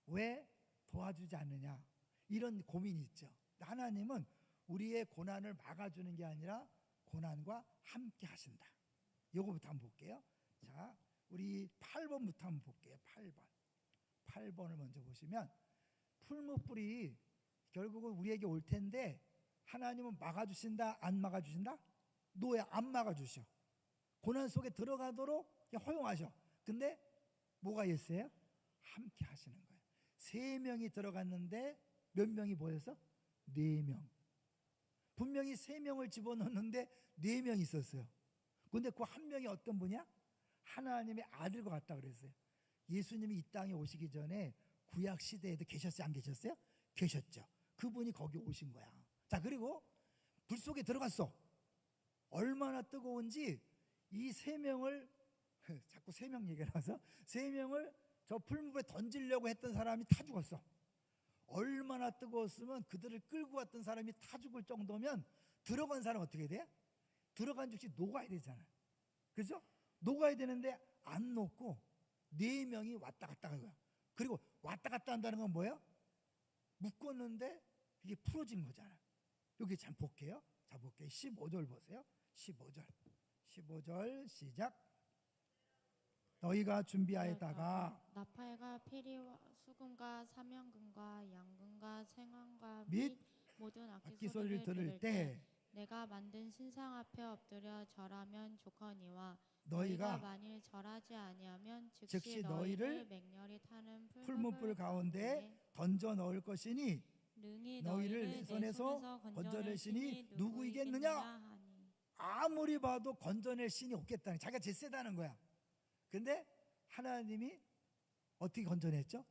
왜 도와주지 않느냐? 이런 고민이 있죠. 하나님은 우리의 고난을 막아주는 게 아니라 고난과 함께 하신다. 요거부터 한번 볼게요. 자, 우리 8번부터 한번 볼게요. 8번을 먼저 보시면 풀무불이 결국은 우리에게 올 텐데 하나님은 막아주신다, 안 막아주신다? 노예 안 막아주셔. 고난 속에 들어가도록 허용하셔. 근데 뭐가 있어요? 함께 하시는 거예요. 3명이 들어갔는데 몇 명이 보였어? 4명. 분명히 3명을 집어넣었는데 4명이 있었어요. 근데 그 한 명이 어떤 분이야? 하나님의 아들과 같다 그랬어요. 예수님이 이 땅에 오시기 전에 구약 시대에도 계셨어요? 안 계셨어요? 계셨죠. 그분이 거기 오신 거야. 자, 그리고 불 속에 들어갔어. 얼마나 뜨거운지 이 3명을 자꾸 3명 얘기가 나와서 3명을 저 풀무불에 던지려고 했던 사람이 다 죽었어. 얼마나 뜨거웠으면 그들을 끌고 왔던 사람이 다 죽을 정도면 들어간 사람 어떻게 돼? 들어간 즉시 녹아야 되잖아. 그죠? 녹아야 되는데 안 녹고 4명이 왔다 갔다 하는 거야. 그리고 왔다 갔다 한다는 건 뭐예요? 묶었는데 이게 풀어진 거잖아. 여기 참 볼게요. 자, 볼게요. 15절 보세요. 15절 시작. 너희가 준비하였다가 나팔과 피리와 수금과 사면금과 양금과 생황과 및 모든 악기 소리를 들을 때 내가 만든 신상 앞에 엎드려 절하면 좋거니와 너희가 만일 절하지 아니하면 즉시 너희를 맹렬히 타는 풀무불 가운데 던져 넣을 것이니 너희를 내 손에서 건져낼 신이 누구이겠느냐? 아무리 봐도 건져낼 신이 없겠다는, 자기가 제일 세다는 거야. 근데 하나님이 어떻게 건져냈죠?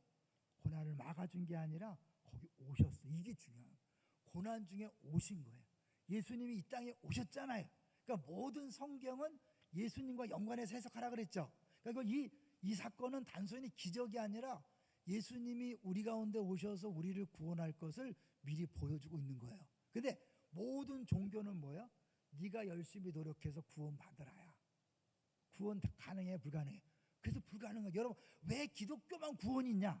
고난을 막아준 게 아니라 거기 오셨어. 이게 중요한 거예요. 고난 중에 오신 거예요. 예수님이 이 땅에 오셨잖아요. 그러니까 모든 성경은 예수님과 연관해서 해석하라 그랬죠. 그러니까 이 사건은 단순히 기적이 아니라 예수님이 우리 가운데 오셔서 우리를 구원할 것을 미리 보여주고 있는 거예요. 근데 모든 종교는 뭐예요? 네가 열심히 노력해서 구원받으라야. 구원 가능해, 불가능해? 그래서 불가능해. 여러분, 왜 기독교만 구원이 있냐?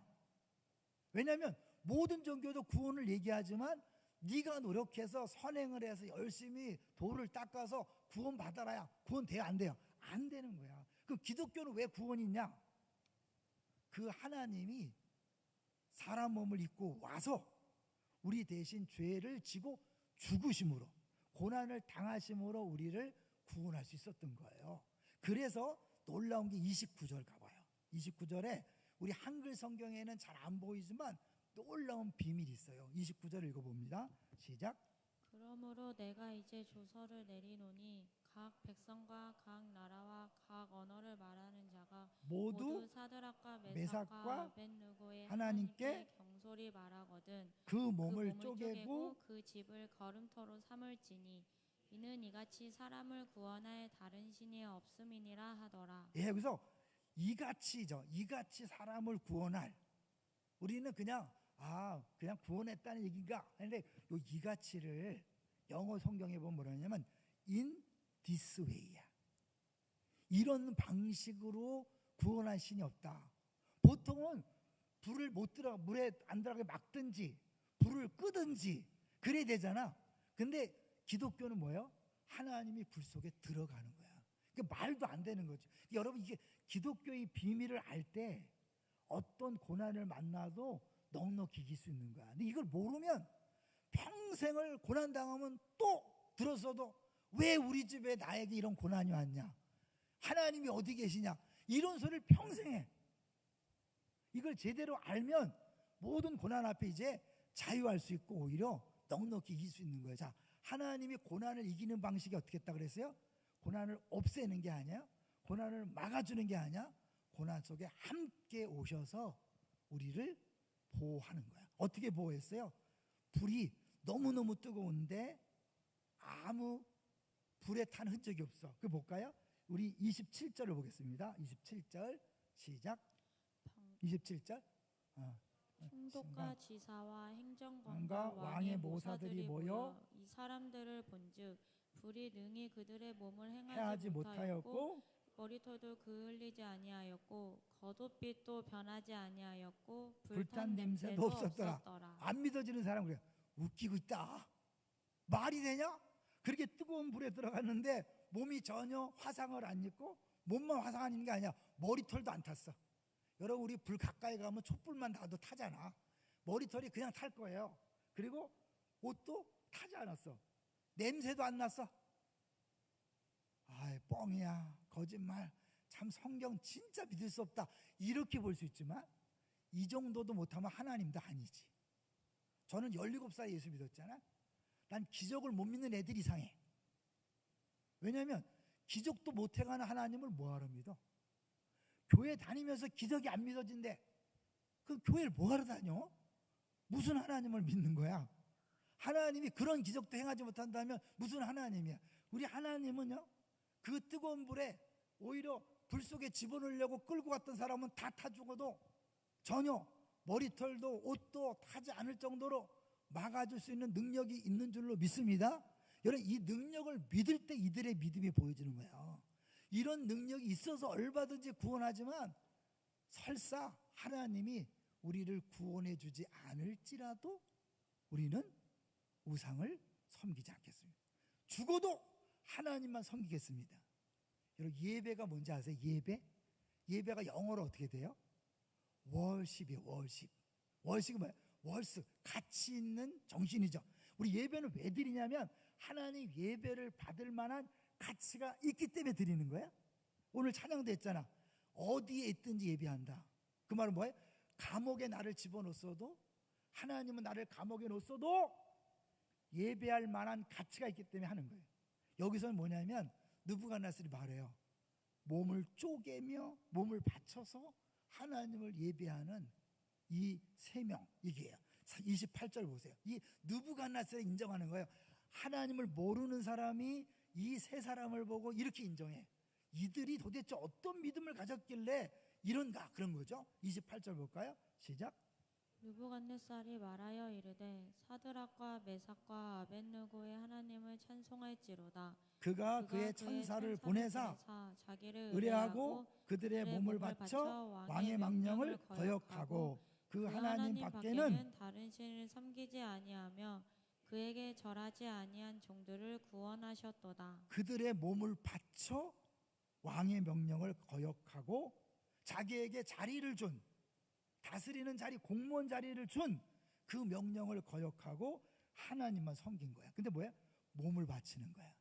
왜냐하면 모든 종교도 구원을 얘기하지만 네가 노력해서 선행을 해서 열심히 도를 닦아서 구원받아라야 구원 돼요, 안 돼요? 안 되는 거야. 그럼 기독교는 왜 구원이 있냐? 그 하나님이 사람 몸을 입고 와서 우리 대신 죄를 지고 죽으심으로, 고난을 당하심으로 우리를 구원할 수 있었던 거예요. 그래서 놀라운 게 29절 가봐요. 29절에 우리 한글 성경에는 잘 안 보이지만 놀라운 비밀이 있어요. 29절 읽어봅니다. 시작. 그러므로 내가 이제 조서를 내리노니 각 백성과 각 나라와 각 언어를 말하는 자가 모두 사드락과 메삭과 아벳느고의 하나님께 경솔히 말하거든 그 몸을 쪼개고 그 집을 거름터로 삼을지니 이는 이같이 사람을 구원할 다른 신이 없음이니라 하더라. 예, 그래서 이같이죠. 이같이 사람을 구원할, 우리는 그냥 구원했다는 얘기인가? 근데 요 이같이를 영어 성경에 보면 뭐라 하냐면 in this way야. 이런 방식으로 구원할 신이 없다. 보통은 불을 못 들어, 물에 안 들어가게 막든지 불을 끄든지 그래야 되잖아. 근데 기독교는 뭐예요? 하나님이 불 속에 들어가는 거야. 그러니까 말도 안 되는 거죠. 여러분, 이게 기독교의 비밀을 알 때 어떤 고난을 만나도 넉넉히 이길 수 있는 거야. 근데 이걸 모르면 평생을 고난 당하면 또 들었어도 왜 우리 집에 나에게 이런 고난이 왔냐? 하나님이 어디 계시냐? 이런 소리를 평생 해. 이걸 제대로 알면 모든 고난 앞에 이제 자유할 수 있고 오히려 넉넉히 이길 수 있는 거예요. 자, 하나님이 고난을 이기는 방식이 어떻게 했다 그랬어요? 고난을 없애는 게 아니야. 고난을 막아주는 게 아니야. 고난 속에 함께 오셔서 우리를 보호하는 거야. 어떻게 보호했어요? 불이 너무너무 뜨거운데 아무 불에 탄 흔적이 없어. 그거 볼까요? 우리 27절을 보겠습니다. 27절 시작. 27절. 총독과 지사와 행정관과 왕의 모사들이 모여 이 사람들을 본즉 불이 능히 그들의 몸을 행하지 못하였고 머리털도 그을리지 아니하였고 겉옷빛도 변하지 아니하였고 불탄 냄새도 없었더라. 안 믿어지는 사람 그래. 웃기고 있다. 말이 되냐? 그렇게 뜨거운 불에 들어갔는데 몸이 전혀 화상을 안 입고 몸만 화상 안 입는 게 아니야. 머리털도 안 탔어. 여러분 우리 불 가까이 가면 촛불만 놔도 타잖아. 머리털이 그냥 탈 거예요. 그리고 옷도 타지 않았어. 냄새도 안 났어. 아이 뻥이야. 거짓말. 참 성경 진짜 믿을 수 없다. 이렇게 볼 수 있지만 이 정도도 못하면 하나님도 아니지. 저는 17살 예수 믿었잖아. 난 기적을 못 믿는 애들이 이상해. 왜냐하면 기적도 못 해가는 하나님을 뭐하러 믿어? 교회 다니면서 기적이 안 믿어진대. 그 교회를 뭐하러 다녀? 무슨 하나님을 믿는 거야? 하나님이 그런 기적도 행하지 못한다면 무슨 하나님이야? 우리 하나님은요, 그 뜨거운 불에 오히려 불 속에 집어넣으려고 끌고 갔던 사람은 다 타 죽어도 전혀 머리털도 옷도 타지 않을 정도로 막아줄 수 있는 능력이 있는 줄로 믿습니다. 여러분 이 능력을 믿을 때 이들의 믿음이 보여지는 거예요. 이런 능력이 있어서 얼마든지 구원하지만 설사 하나님이 우리를 구원해 주지 않을지라도 우리는 우상을 섬기지 않겠습니다. 죽어도 하나님만 섬기겠습니다. 여러분 예배가 뭔지 아세요? 예배가 영어로 어떻게 돼요? 월십이에요. 월십이 뭐예요? 월스, 가치 있는 정신이죠. 우리 예배는 왜 드리냐면 하나님 예배를 받을 만한 가치가 있기 때문에 드리는 거야. 오늘 찬양도 했잖아. 어디에 있든지 예배한다. 그 말은 뭐예요? 감옥에 나를 집어넣었어도 하나님은 나를 감옥에 넣었어도 예배할 만한 가치가 있기 때문에 하는 거예요. 여기서는 뭐냐면 느부갓네살이 말해요. 몸을 쪼개며 몸을 바쳐서 하나님을 예배하는 이 세 명 얘기해요. 28절 보세요. 이 느부갓네살이 인정하는 거예요. 하나님을 모르는 사람이 이 세 사람을 보고 이렇게 인정해. 이들이 도대체 어떤 믿음을 가졌길래 이런가 그런 거죠. 28절 볼까요? 시작. 느부갓네살이 말하여 이르되 사드락과 메삭과 아벳느고의 하나님을 찬송할지로다. 그가 그의 천사를 보내사 자기를 의뢰하고 그들의 몸을 바쳐 왕의 망령을 거역하고 그 하나님 밖에는 다른 신을 섬기지 아니하며 그에게 절하지 아니한 종들을 구원하셨도다. 그들의 몸을 바쳐 왕의 명령을 거역하고 자기에게 자리를 준, 다스리는 자리, 공무원 자리를 준 그 명령을 거역하고 하나님만 섬긴 거야. 근데 뭐야? 몸을 바치는 거야.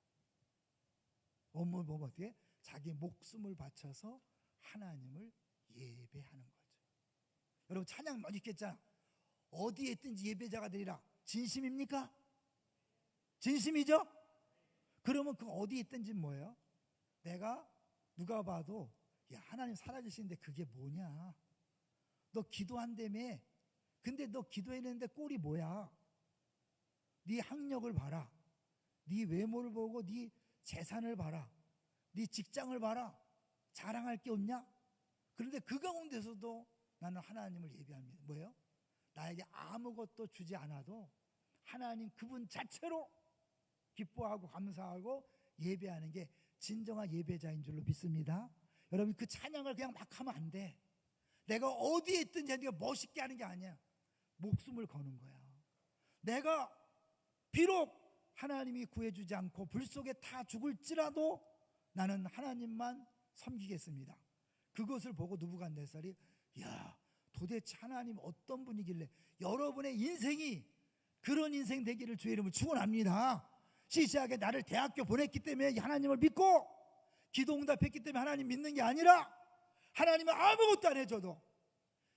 몸을 보면 어떻게? 자기 목숨을 바쳐서 하나님을 예배하는 거죠. 여러분 찬양 많이 있겠잖아. 어디에 있든지 예배자가 되리라. 진심입니까? 진심이죠? 그러면 그 어디에 있든지 뭐예요? 내가 누가 봐도 야 하나님 살아계시는데 그게 뭐냐? 너 기도한다며. 근데 너 기도했는데 꼴이 뭐야? 네 학력을 봐라. 네 외모를 보고 네 재산을 봐라. 네 직장을 봐라. 자랑할 게 없냐? 그런데 그 가운데서도 나는 하나님을 예배합니다. 뭐예요? 나에게 아무것도 주지 않아도 하나님 그분 자체로 기뻐하고 감사하고 예배하는 게 진정한 예배자인 줄로 믿습니다. 여러분 그 찬양을 그냥 막 하면 안 돼. 내가 어디에 있든지 네가 멋있게 하는 게 아니야. 목숨을 거는 거야. 내가 비록 하나님이 구해주지 않고 불 속에 타 죽을지라도 나는 하나님만 섬기겠습니다. 그것을 보고 느부갓네살이 야 도대체 하나님 어떤 분이길래 여러분의 인생이 그런 인생 되기를 주의 이름으로 축원합니다. 시시하게 나를 대학교 보냈기 때문에 하나님을 믿고 기도응답했기 때문에 하나님 믿는 게 아니라 하나님은 아무것도 안 해줘도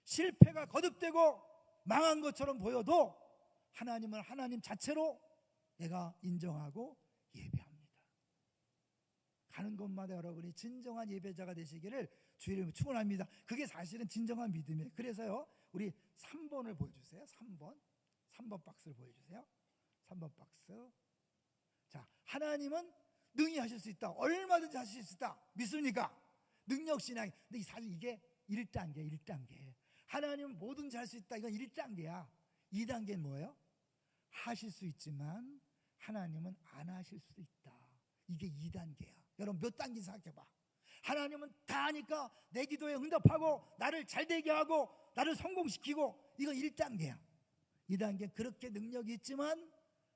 실패가 거듭되고 망한 것처럼 보여도 하나님은 하나님 자체로 내가 인정하고 예배합니다. 가는 곳마다 여러분이 진정한 예배자가 되시기를 주의 이름으로 축원합니다. 그게 사실은 진정한 믿음이에요. 그래서요, 우리 3번을 보여주세요. 3번 박스를 보여주세요. 3번 박스. 자, 하나님은 능히 하실 수 있다. 얼마든지 하실 수 있다. 믿습니까? 능력신앙. 근데 사실 이게 1단계. 하나님은 뭐든지 할 수 있다. 이건 1단계야. 2단계는 뭐예요? 하실 수 있지만 하나님은 안 하실 수도 있다. 이게 2단계야. 여러분 몇 단계 생각해봐. 하나님은 다 하니까 내 기도에 응답하고 나를 잘되게 하고 나를 성공시키고, 이건 1단계야. 2단계는 그렇게 능력이 있지만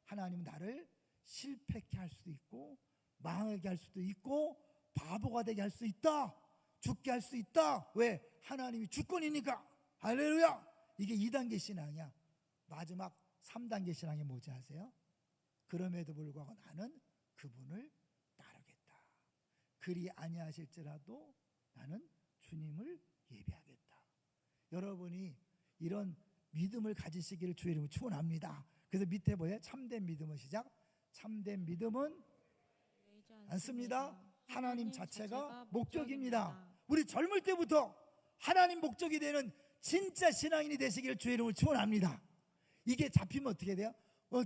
하나님은 나를 실패케 할 수도 있고 망하게 할 수도 있고 바보가 되게 할 수 있다. 죽게 할 수 있다. 왜? 하나님이 주권이니까. 할렐루야. 이게 2단계 신앙이야. 마지막 3단계 신앙이 뭐지 아세요? 그럼에도 불구하고 나는 그분을 따르겠다. 그리 아니하실지라도 나는 주님을 예배하겠다. 여러분이 이런 믿음을 가지시기를 주의 이름으로 축원합니다. 그래서 밑에 뭐예요? 참된 믿음은 시작. 참된 믿음은 않습니다. 하나님 자체가 목적입니다. 우리 젊을 때부터 하나님 목적이 되는 진짜 신앙인이 되시기를 주의 이름으로 축원합니다. 이게 잡히면 어떻게 돼요?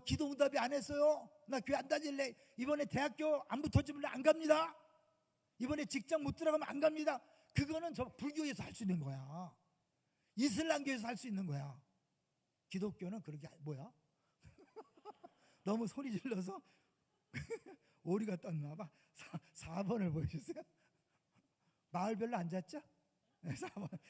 기도 응답이 안 했어요. 나 교회 안 다닐래. 이번에 대학교 안 붙어주면 안 갑니다. 이번에 직장 못 들어가면 안 갑니다. 그거는 저 불교에서 할 수 있는 거야. 이슬람교에서 할 수 있는 거야. 기독교는 그렇게 뭐야? 너무 소리 질러서 오리가 떴나 봐. 4번을 보여주세요. 마을별로 앉았죠?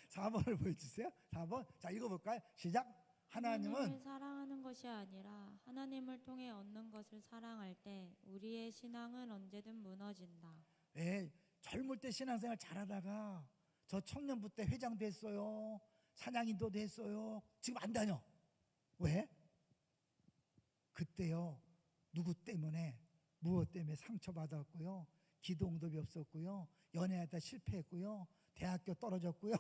4번을 보여주세요. 4번. 자, 읽어볼까요? 시작. 하나님은 사랑하는 것이 아니라 하나님을 통해 얻는 것을 사랑할 때 우리의 신앙은 언제든 무너진다. 네, 젊을 때 신앙생활 잘하다가 저 청년부 때 회장도 했어요. 사냥인도 했어요. 지금 안 다녀. 왜? 그때요, 누구 때문에, 무엇 때문에 상처받았고요, 기도 응답이 없었고요, 연애하다 실패했고요, 대학교 떨어졌고요.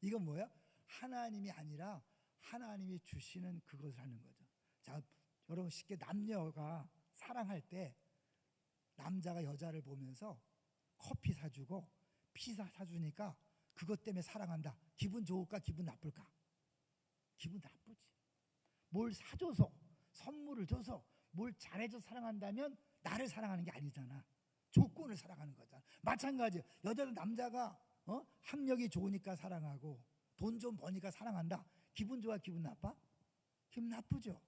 이건 뭐야? 하나님이 아니라 하나님이 주시는 그것을 하는 거죠. 자, 여러분 쉽게 남녀가 사랑할 때 남자가 여자를 보면서 커피 사주고 피자 사주니까 그것 때문에 사랑한다. 기분 좋을까? 기분 나쁠까? 기분 나쁘지. 뭘 사줘서, 선물을 줘서, 뭘 잘해줘서 사랑한다면 나를 사랑하는 게 아니잖아. 조건을 사랑하는 거잖아. 마찬가지. 여자도 남자가 학력이 좋으니까 사랑하고 돈 좀 버니까 사랑한다. 기분 좋아? 기분 나빠? 기분 나쁘죠.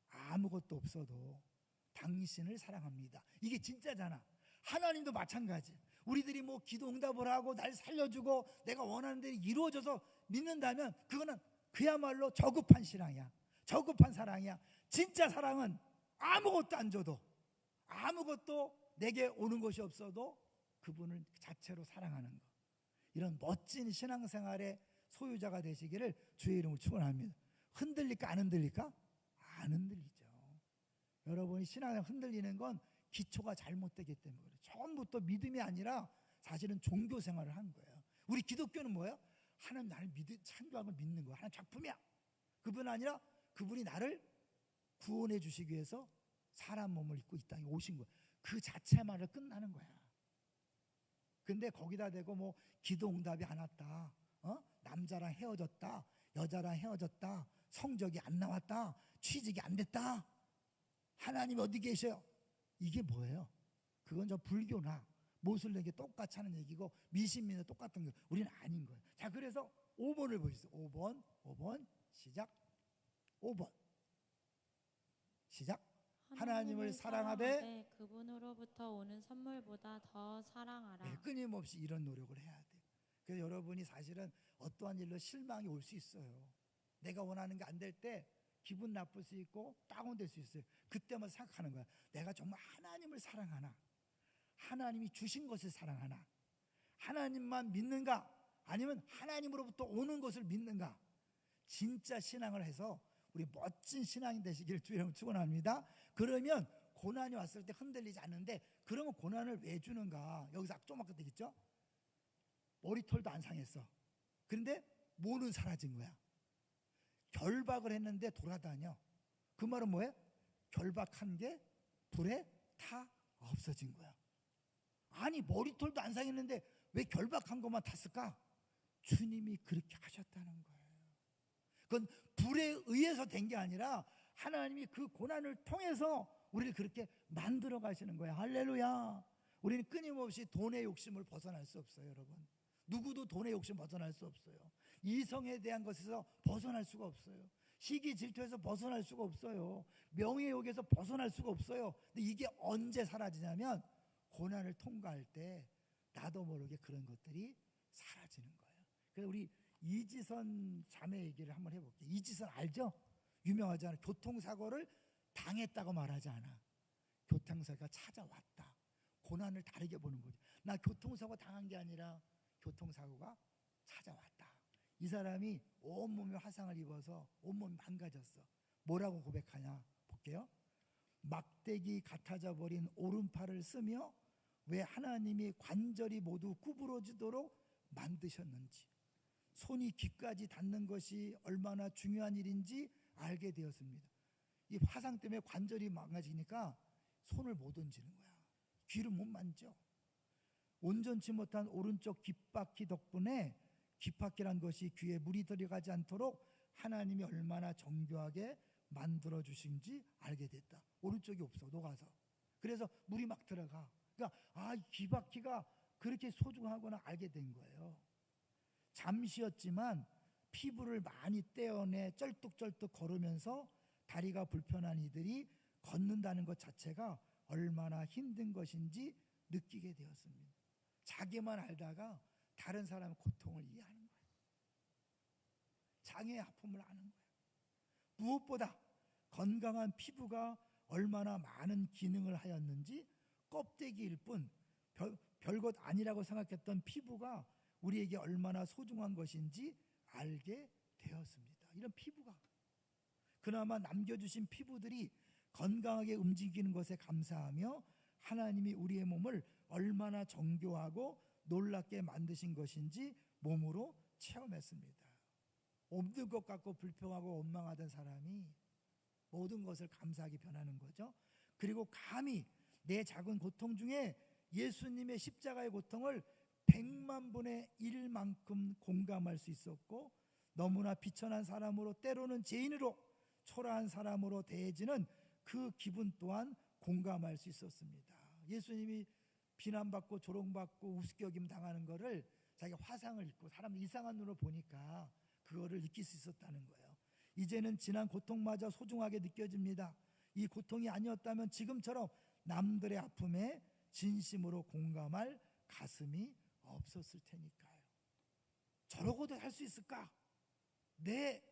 아무것도 없어도 당신을 사랑합니다. 이게 진짜잖아. 하나님도 마찬가지. 우리들이 뭐 기도 응답을 하고 날 살려주고 내가 원하는 대로 이루어져서 믿는다면 그거는 그야말로 저급한 신앙이야. 저급한 사랑이야. 진짜 사랑은 아무것도 안 줘도, 아무것도 내게 오는 것이 없어도 그분을 자체로 사랑하는 것. 이런 멋진 신앙생활의 소유자가 되시기를 주의 이름으로 축원합니다. 흔들릴까 안 흔들릴까? 안 흔들리죠. 여러분이 신앙생활 흔들리는 건 기초가 잘못되기 때문에 그래요. 처음부터 믿음이 아니라 사실은 종교 생활을 한 거예요. 우리 기독교는 뭐예요? 하나님 나를 창조한 걸 믿는 거야. 하나님 작품이야. 그분 아니라 그분이 나를 구원해 주시기 위해서 사람 몸을 입고 이 땅에 오신 거야. 그 자체만으로 끝나는 거야. 근데 거기다 대고 뭐 기도 응답이 안 왔다, 남자랑 헤어졌다, 여자랑 헤어졌다, 성적이 안 나왔다, 취직이 안 됐다, 하나님 어디 계셔요? 이게 뭐예요? 그건 저 불교나 모슬렘이 똑같이 하는 얘기고 미신민은 똑같은 거. 우리는 아닌 거예요. 자, 그래서 5번을 보시죠. 5번 시작. 5번 시작. 하나님을 사랑하되 그분으로부터 오는 선물보다 더 사랑하라. 네, 끊임없이 이런 노력을 해야 돼요. 그래서 여러분이 사실은 어떠한 일로 실망이 올 수 있어요. 내가 원하는 게 안 될 때 기분 나쁠 수 있고 다운될 수 있어요. 그때만 생각하는 거야. 내가 정말 하나님을 사랑하나? 하나님이 주신 것을 사랑하나? 하나님만 믿는가? 아니면 하나님으로부터 오는 것을 믿는가? 진짜 신앙을 해서 우리 멋진 신앙이 되시기를 주의 이름으로 축원합니다. 그러면 고난이 왔을 때 흔들리지 않는데, 그러면 고난을 왜 주는가? 여기서 조금만 되겠죠? 머리털도 안 상했어. 그런데 뭐는 사라진 거야. 결박을 했는데 돌아다녀. 그 말은 뭐예요? 결박한 게 불에 타 없어진 거야. 아니 머리털도 안 상했는데 왜 결박한 것만 탔을까? 주님이 그렇게 하셨다는 거예요. 그건 불에 의해서 된 게 아니라 하나님이 그 고난을 통해서 우리를 그렇게 만들어 가시는 거예요. 할렐루야. 우리는 끊임없이 돈의 욕심을 벗어날 수 없어요, 여러분. 누구도 돈의 욕심 벗어날 수 없어요. 이성에 대한 것에서 벗어날 수가 없어요. 시기 질투에서 벗어날 수가 없어요. 명예욕에서 벗어날 수가 없어요. 근데 이게 언제 사라지냐면 고난을 통과할 때 나도 모르게 그런 것들이 사라지는 거예요. 그래서 우리 이지선 자매 얘기를 한번 해볼게요. 이지선 알죠? 유명하잖아요. 교통사고를 당했다고 말하지 않아. 교통사고가 찾아왔다. 고난을 다르게 보는 거죠. 나 교통사고 당한 게 아니라 교통사고가 찾아왔다. 이 사람이 온몸에 화상을 입어서 온몸이 망가졌어. 뭐라고 고백하냐 볼게요. 막대기 같아져 버린 오른팔을 쓰며 왜 하나님이 관절이 모두 구부러지도록 만드셨는지, 손이 귀까지 닿는 것이 얼마나 중요한 일인지 알게 되었습니다. 이 화상 때문에 관절이 망가지니까 손을 못 얹는 거야. 귀를 못 만져. 온전치 못한 오른쪽 귓바퀴 덕분에 귓바퀴란 것이 귀에 물이 들어가지 않도록 하나님이 얼마나 정교하게 만들어 주신지 알게 됐다. 오른쪽이 없어, 녹아서. 그래서 물이 막 들어가. 그러니까 귓바퀴가 그렇게 소중하구나 알게 된 거예요. 잠시였지만 피부를 많이 떼어내 쩔뚝쩔뚝 걸으면서 다리가 불편한 이들이 걷는다는 것 자체가 얼마나 힘든 것인지 느끼게 되었습니다. 자기만 알다가 다른 사람의 고통을 이해하는 거예요. 장애의 아픔을 아는 거예요. 무엇보다 건강한 피부가 얼마나 많은 기능을 하였는지, 껍데기일 뿐 별것 아니라고 생각했던 피부가 우리에게 얼마나 소중한 것인지 알게 되었습니다. 이런 피부가, 그나마 남겨주신 피부들이 건강하게 움직이는 것에 감사하며 하나님이 우리의 몸을 얼마나 정교하고 놀랍게 만드신 것인지 몸으로 체험했습니다. 없는 것 같고 불평하고 원망하던 사람이 모든 것을 감사하게 변하는 거죠. 그리고 감히 내 작은 고통 중에 예수님의 십자가의 고통을 100만 분의 1만큼 공감할 수 있었고, 너무나 비천한 사람으로, 때로는 죄인으로, 초라한 사람으로 대해지는 그 기분 또한 공감할 수 있었습니다. 예수님이 비난받고 조롱받고 우습게 여김 당하는 거를 자기가 화상을 입고 사람 이상한 눈으로 보니까 그거를 느낄 수 있었다는 거예요. 이제는 지난 고통마저 소중하게 느껴집니다. 이 고통이 아니었다면 지금처럼 남들의 아픔에 진심으로 공감할 가슴이 없었을 테니까요. 저러고도 살 수 있을까? 네,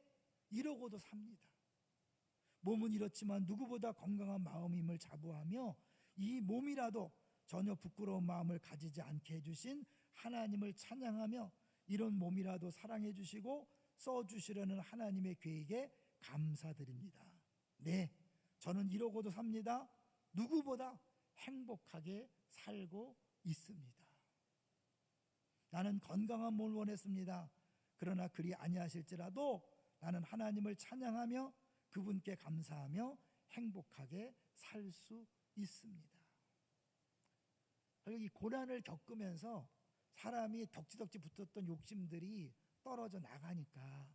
이러고도 삽니다. 몸은 이렇지만 누구보다 건강한 마음임을 자부하며 이 몸이라도 전혀 부끄러운 마음을 가지지 않게 해주신 하나님을 찬양하며 이런 몸이라도 사랑해 주시고 써주시려는 하나님의 계획에 감사드립니다. 네, 저는 이러고도 삽니다. 누구보다 행복하게 살고 있습니다. 나는 건강한 몸을 원했습니다. 그러나 그리 아니하실지라도 나는 하나님을 찬양하며 그분께 감사하며 행복하게 살 수 있습니다. 그리고 이 고난을 겪으면서 사람이 덕지덕지 붙었던 욕심들이 떨어져 나가니까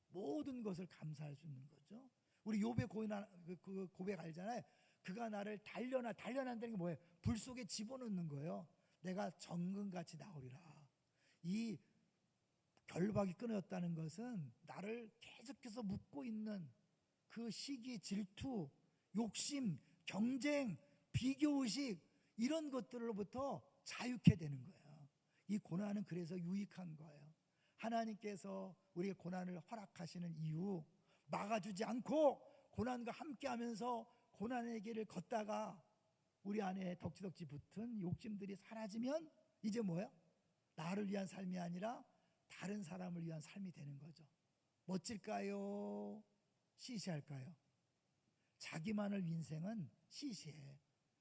모든 것을 감사할 수 있는 거죠. 우리 욥의 그 고백 알잖아요. 그가 나를 단련한다는 게 뭐예요? 불 속에 집어넣는 거예요. 내가 정금같이 나오리라. 이 결박이 끊어졌다는 것은 나를 계속해서 묶고 있는 그 시기, 질투, 욕심, 경쟁, 비교의식, 이런 것들로부터 자유케 되는 거예요. 이 고난은 그래서 유익한 거예요. 하나님께서 우리의 고난을 허락하시는 이유, 막아주지 않고 고난과 함께하면서 고난의 길을 걷다가 우리 안에 덕지덕지 붙은 욕심들이 사라지면 이제 뭐예요? 나를 위한 삶이 아니라 다른 사람을 위한 삶이 되는 거죠. 멋질까요? 시시할까요? 자기만을 위한 인생은 시시해.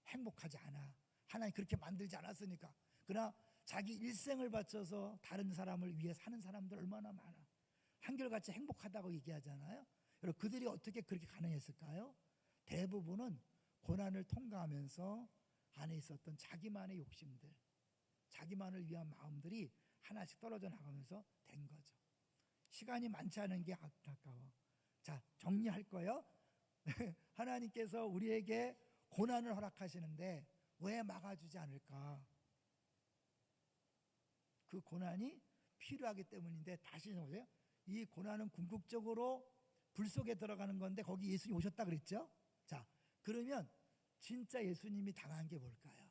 행복하지 않아. 하나님 그렇게 만들지 않았으니까. 그러나 자기 일생을 바쳐서 다른 사람을 위해 사는 사람들 얼마나 많아. 한결같이 행복하다고 얘기하잖아요. 여러분 그들이 어떻게 그렇게 가능했을까요? 대부분은 고난을 통과하면서 안에 있었던 자기만의 욕심들, 자기만을 위한 마음들이 하나씩 떨어져 나가면서 된 거죠. 시간이 많지 않은 게 안타까워. 자, 정리할 거예요. 하나님께서 우리에게 고난을 허락하시는데 왜 막아주지 않을까? 그 고난이 필요하기 때문인데, 다시 보세요. 이 고난은 궁극적으로 불 속에 들어가는 건데 거기 예수님이 오셨다 그랬죠? 자, 그러면 진짜 예수님이 당한 게 뭘까요?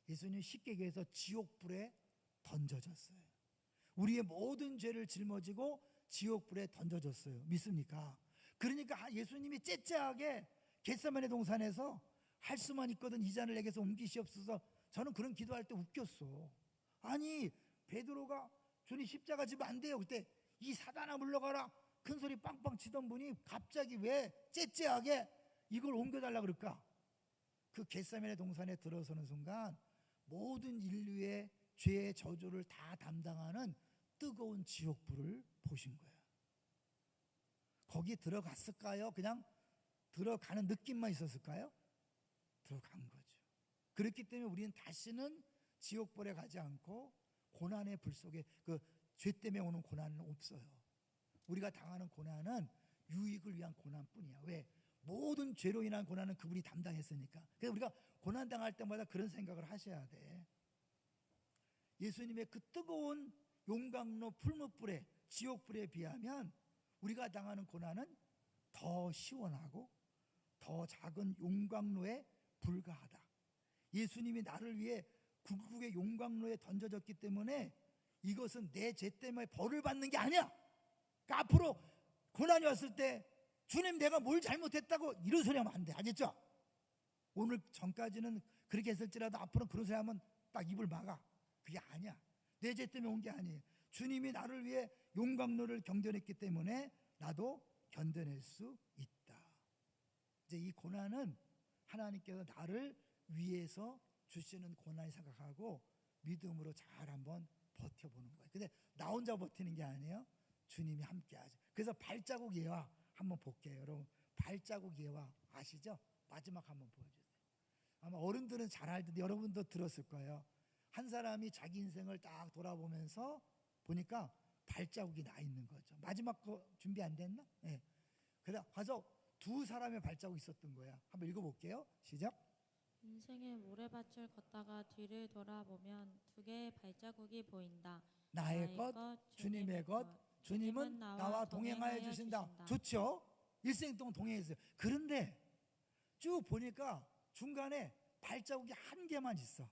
예수님이 쉽게 얘기해서 지옥불에 던져졌어요. 우리의 모든 죄를 짊어지고 지옥불에 던져졌어요. 믿습니까? 그러니까 예수님이 째째하게 겟세마네 동산에서 할 수만 있거든 이 잔을 내게서 옮기시옵소서. 저는 그런 기도할 때 웃겼어. 아니 베드로가 주님 십자가 지면 안 돼요. 그때 이 사단아 물러가라 큰 소리 빵빵 치던 분이 갑자기 왜 째째하게 이걸 옮겨달라 그럴까? 그 겟세마네 동산에 들어서는 순간 모든 인류의 죄의 저주를 다 담당하는 뜨거운 지옥불을 보신 거예요. 거기 들어갔을까요? 그냥 들어가는 느낌만 있었을까요? 들어간 거죠. 그렇기 때문에 우리는 다시는 지옥불에 가지 않고 고난의 불 속에, 그 죄 때문에 오는 고난은 없어요. 우리가 당하는 고난은 유익을 위한 고난뿐이야. 왜? 모든 죄로 인한 고난은 그분이 담당했으니까. 그래서 우리가 고난 당할 때마다 그런 생각을 하셔야 돼. 예수님의 그 뜨거운 용광로 풀무불에, 지옥불에 비하면 우리가 당하는 고난은 더 시원하고 더 작은 용광로에 불과하다. 예수님이 나를 위해 궁극의 용광로에 던져졌기 때문에 이것은 내 죄 때문에 벌을 받는 게 아니야. 그러니까 앞으로 고난이 왔을 때 주님 내가 뭘 잘못했다고 이런 소리 하면 안 돼. 알겠죠? 오늘 전까지는 그렇게 했을지라도 앞으로는 그런 소리 하면 딱 입을 막아. 그게 아니야. 내 죄 때문에 온 게 아니에요. 주님이 나를 위해 용광로를 견뎌냈기 때문에 나도 견뎌낼 수 있다. 이제 이 고난은 하나님께서 나를 위해서 주시는 고난이 생각하고 믿음으로 잘 한번 버텨보는 거예요. 근데 나 혼자 버티는 게 아니에요. 주님이 함께 하죠. 그래서 발자국 예화 한번 볼게요. 여러분 발자국 예화 아시죠? 마지막 한번 보여주세요. 아마 어른들은 잘 알던데 여러분도 들었을 거예요. 한 사람이 자기 인생을 딱 돌아보면서 보니까 발자국이 나 있는 거죠. 마지막 거 준비 안 됐나? 네. 그래서 가서 두 사람의 발자국이 있었던 거야. 한번 읽어볼게요. 시작. 인생의 모래밭을 걷다가 뒤를 돌아보면 두 개의 발자국이 보인다. 나의 것, 주님의 것. 주님은 나와 동행하여 주신다. 좋죠? 일생 동안 동행했어요. 그런데 쭉 보니까 중간에 발자국이 한 개만 있어.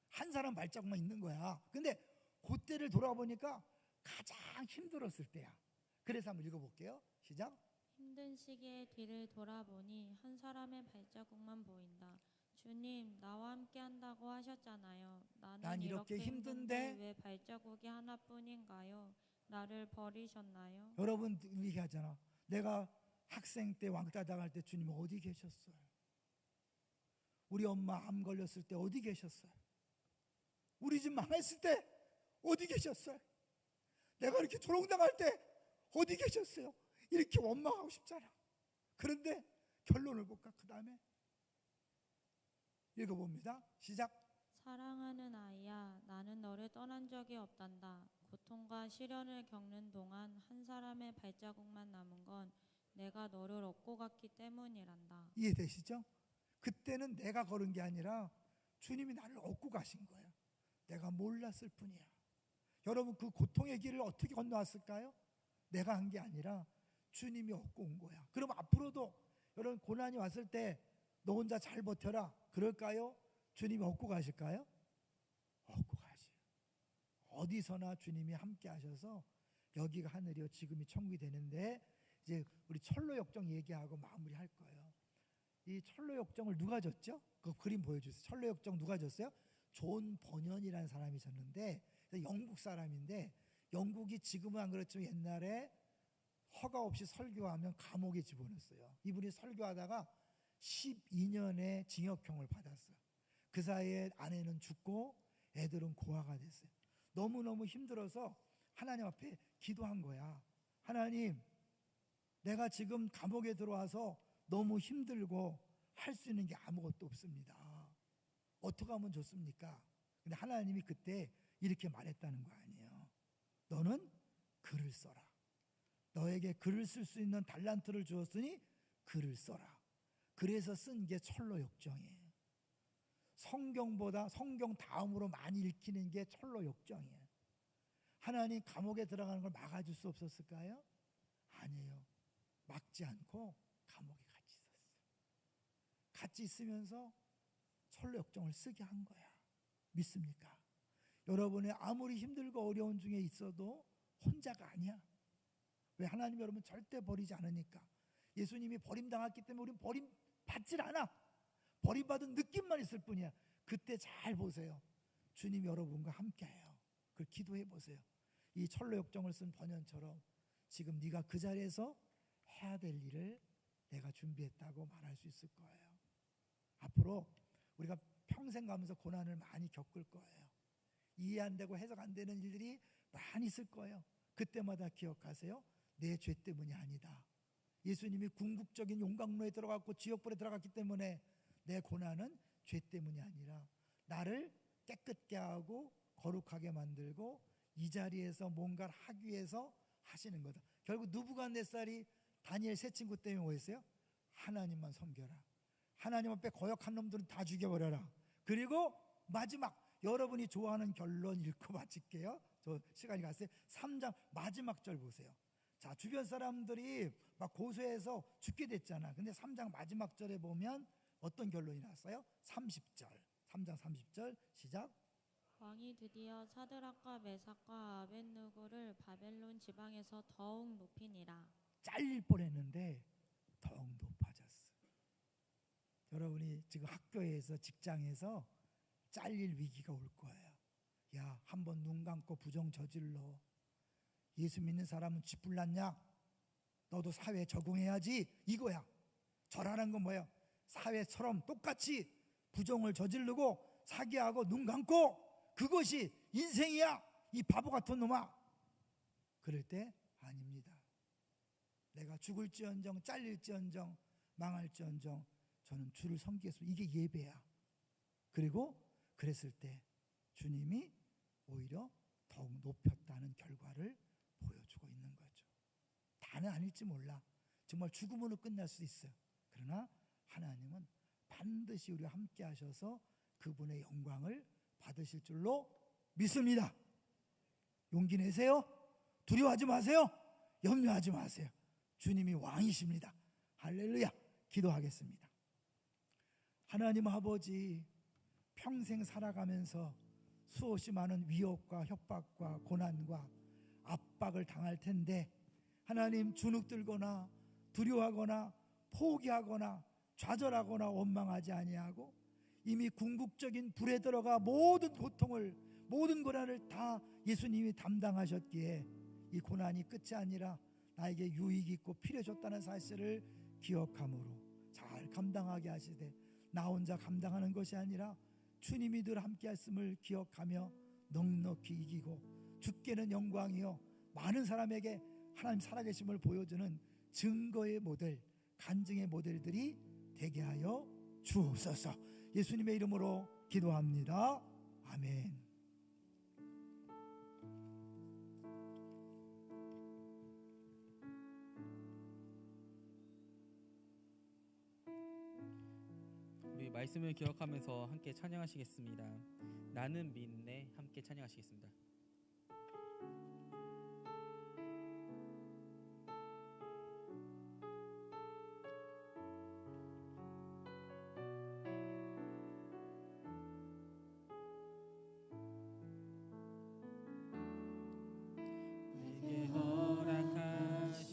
한 사람 발자국만 있는 거야. 근데 그때를 돌아보니까 가장 힘들었을 때야. 그래서 한번 읽어볼게요. 시작. 힘든 시기에 뒤를 돌아보니 한 사람의 발자국만 보인다. 주님, 나와 함께 한다고 하셨잖아요. 나는 이렇게 힘든데 왜 발자국이 하나뿐인가요? 나를 버리셨나요? 여러분 얘기하잖아. 내가 학생 때 왕따 당할 때 주님 어디 계셨어요? 우리 엄마 암 걸렸을 때 어디 계셨어요? 우리 집 망했을 때 어디 계셨어요? 내가 이렇게 조롱당할 때 어디 계셨어요? 이렇게 원망하고 싶잖아. 그런데 결론을 볼까? 그 다음에 읽어봅니다. 시작. 사랑하는 아이야, 나는 너를 떠난 적이 없단다. 고통과 시련을 겪는 동안 한 사람의 발자국만 남은 건 내가 너를 얻고 갔기 때문이란다. 이해되시죠? 그때는 내가 걸은 게 아니라 주님이 나를 얻고 가신 거예요. 내가 몰랐을 뿐이야. 여러분 그 고통의 길을 어떻게 건너왔을까요? 내가 한 게 아니라 주님이 얻고 온 거야. 그럼 앞으로도 여러분 고난이 왔을 때 너 혼자 잘 버텨라 그럴까요? 주님이 얻고 가실까요? 얻고 가시요. 어디서나 주님이 함께 하셔서 여기가 하늘이요 지금이 천국이 되는데, 이제 우리 철로역정 얘기하고 마무리할 거예요. 이 철로역정을 누가 졌죠? 그 그림 보여주세요. 철로역정 누가 졌어요? 존 버년이라는 사람이 졌는데, 영국 사람인데 영국이 지금은 안 그렇지만 옛날에 허가 없이 설교하면 감옥에 집어넣었어요. 이분이 설교하다가 12년의 징역형을 받았어요. 그 사이에 아내는 죽고 애들은 고아가 됐어요. 너무너무 힘들어서 하나님 앞에 기도한 거야. 하나님, 내가 지금 감옥에 들어와서 너무 힘들고 할 수 있는 게 아무것도 없습니다. 어떻게 하면 좋습니까? 근데 하나님이 그때 이렇게 말했다는 거 아니에요. 너는 글을 써라. 너에게 글을 쓸 수 있는 달란트를 주었으니 글을 써라. 그래서 쓴 게 철로역정이에요. 성경보다 성경 다음으로 많이 읽히는 게 철로역정이에요. 하나님 감옥에 들어가는 걸 막아줄 수 없었을까요? 아니에요. 막지 않고 감옥에 같이 있었어요. 같이 있으면서 철로역정을 쓰게 한 거야. 믿습니까? 여러분의 아무리 힘들고 어려운 중에 있어도 혼자가 아니야. 왜? 하나님 여러분 절대 버리지 않으니까. 예수님이 버림당했기 때문에 우리는 버림받질 않아. 버림받은 느낌만 있을 뿐이야. 그때 잘 보세요. 주님 여러분과 함께해요. 그걸 기도해 보세요. 이 철로역정을 쓴 번연처럼 지금 네가 그 자리에서 해야 될 일을 내가 준비했다고 말할 수 있을 거예요. 앞으로 우리가 평생 가면서 고난을 많이 겪을 거예요. 이해 안 되고 해석 안 되는 일들이 많이 있을 거예요. 그때마다 기억하세요. 내 죄 때문이 아니다. 예수님이 궁극적인 용광로에 들어갔고 지옥불에 들어갔기 때문에 내 고난은 죄 때문이 아니라 나를 깨끗게 하고 거룩하게 만들고 이 자리에서 뭔가를 하기 위해서 하시는 거다. 결국 느부갓네살이 다니엘 세 친구 때문에 뭐였어요? 하나님만 섬겨라. 하나님 앞에 거역한 놈들은 다 죽여버려라. 그리고 마지막 여러분이 좋아하는 결론 읽고 마칠게요. 저 시간이 갔어요. 3장 마지막 절 보세요. 자, 주변 사람들이 막 고소해서 죽게 됐잖아. 근데 3장 마지막 절에 보면 어떤 결론이 났어요? 30절. 3장 30절 시작. 왕이 드디어 사드락과 메삭과 아벳느고를 바벨론 지방에서 더욱 높이니라. 잘릴 뻔했는데 더욱 높아졌어. 여러분이 지금 학교에서 직장에서 잘릴 위기가 올 거예요. 야, 한번 눈 감고 부정 저질러. 예수 믿는 사람은 쥐뿔났냐? 너도 사회에 적응해야지. 이거야. 절하는 건 뭐예요? 사회처럼 똑같이 부정을 저지르고 사기하고 눈 감고 그것이 인생이야. 이 바보 같은 놈아. 그럴 때 아닙니다. 내가 죽을지언정 잘릴지언정 망할지언정 저는 주를 섬기겠습니다. 이게 예배야. 그리고 그랬을 때 주님이 오히려 더욱 높였다는 결과를 보여주고 있는 거죠. 다는 아닐지 몰라. 정말 죽음으로 끝날 수 있어요. 그러나 하나님은 반드시 우리와 함께 하셔서 그분의 영광을 받으실 줄로 믿습니다. 용기 내세요. 두려워하지 마세요. 염려하지 마세요. 주님이 왕이십니다. 할렐루야. 기도하겠습니다. 하나님 아버지, 평생 살아가면서 수없이 많은 위협과 협박과 고난과 압박을 당할 텐데 하나님 주눅들거나 두려워하거나 포기하거나 좌절하거나 원망하지 아니하고 이미 궁극적인 불에 들어가 모든 고통을 모든 고난을 다 예수님이 담당하셨기에 이 고난이 끝이 아니라 나에게 유익이 있고 필요 줬다는 사실을 기억함으로 잘 감당하게 하시되 나 혼자 감당하는 것이 아니라 주님이 늘 함께 하심을 기억하며 넉넉히 이기고 주께는 영광이요 많은 사람에게 하나님 살아계심을 보여주는 증거의 모델, 간증의 모델들이 되게 하여 주옵소서. 예수님의 이름으로 기도합니다. 아멘. 우리 말씀을 기억하면서 함께 찬양하시겠습니다. 나는 믿네. 함께 찬양하시겠습니다. 내게 허락하신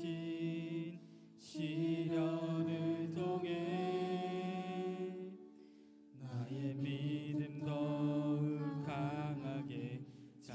시련을 통해 나의 믿음 더욱 강하게 자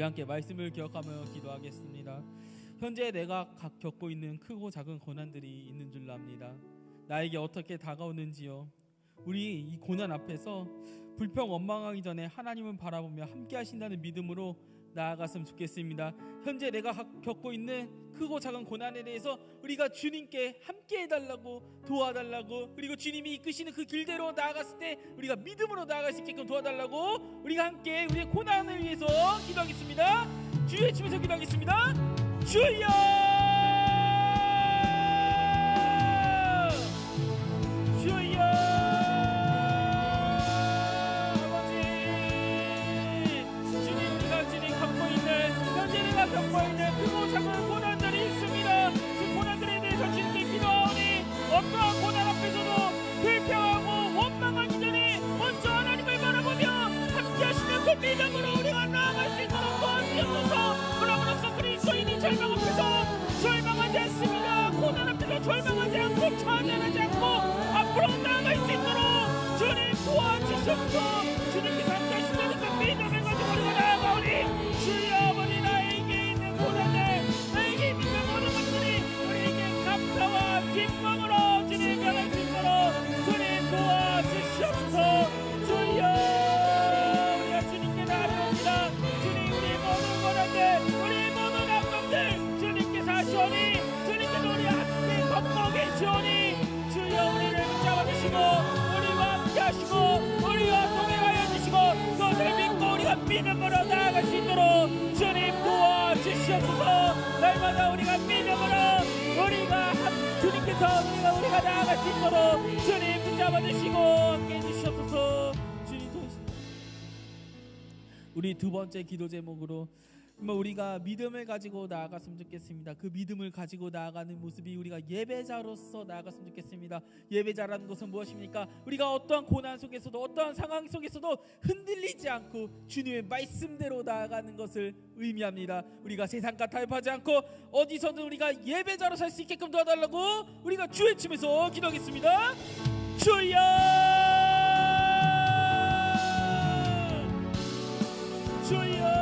우리 함께 말씀을 기억하며 기도하겠습니다. 현재 내가 겪고 있는 크고 작은 고난들이 있는 줄 압니다. 나에게 어떻게 다가오는지요. 우리 이 고난 앞에서 불평 원망하기 전에 하나님을 바라보며 함께 하신다는 믿음으로 나아갔으면 좋겠습니다. 현재 내가 겪고 있는 크고 작은 고난에 대해서 우리가 주님께 함께 해달라고, 도와달라고, 그리고 주님이 이끄시는 그 길대로 나아갔을 때 우리가 믿음으로 나아갈 수 있게끔 도와달라고 우리가 함께 우리의 고난을 위해서 기도하겠습니다. 주여 외치면서 기도하겠습니다. 주여! 주여! 겪고 있는 크고 작은 고난들이 있습니다. 그 고난들에 대해서 주님께 기도하오니 어떠한 고난 앞에서도 불평하고 원망하기 전에 먼저 하나님을 바라보며 함께 하시는 그 믿음으로 우리가 나아갈 수 있도록 도와주옵소서. 그러므로써 그리스도인이 절망 앞에서 절망하지 않습니다. 고난 앞에서 절망하지 않고 좌절하지 않고 앞으로 나아갈 수 있도록 주님 도와주시옵소서. 주님께서 함께 하신다는 그 믿음을 가지고 우리가 나아가오니 주여 아버지 나에게 있는 고난들, 나에게 있는 모든 것들이 우리에게 감사와 기쁨으로 주님 변할 수 있도록 주님 도와주시옵소서. 주여 우리가 주님께 나아갑니다. 주님 우리의 모든 고난들, 우리의 모든 아픔들 주님께서 하시오니 주님께서 우리와 함께 걷고 계시오니 주여 우리를 붙잡아주시고 우리와 함께 하시고 우리와 동행하여 주시고 그것을 믿고 우리가 믿음으로 나아갈 수 있도록 주님 도와주시옵소서. 날마다 우리가 믿음으로 우리가 주님께서 우리가 나아갈 수 있도록 주님 붙잡아주시고 함께 해주시옵소서. 주님 도와주시옵소서. 우리 두 번째 기도 제목으로 우리가 믿음을 가지고 나아갔으면 좋겠습니다. 그 믿음을 가지고 나아가는 모습이 우리가 예배자로서 나아갔으면 좋겠습니다. 예배자라는 것은 무엇입니까? 우리가 어떠한 고난 속에서도 어떠한 상황 속에서도 흔들리지 않고 주님의 말씀대로 나아가는 것을 의미합니다. 우리가 세상과 타협하지 않고 어디서든 우리가 예배자로 살 수 있게끔 도와달라고 우리가 주 외치면서 기도하겠습니다. 주여! 주여!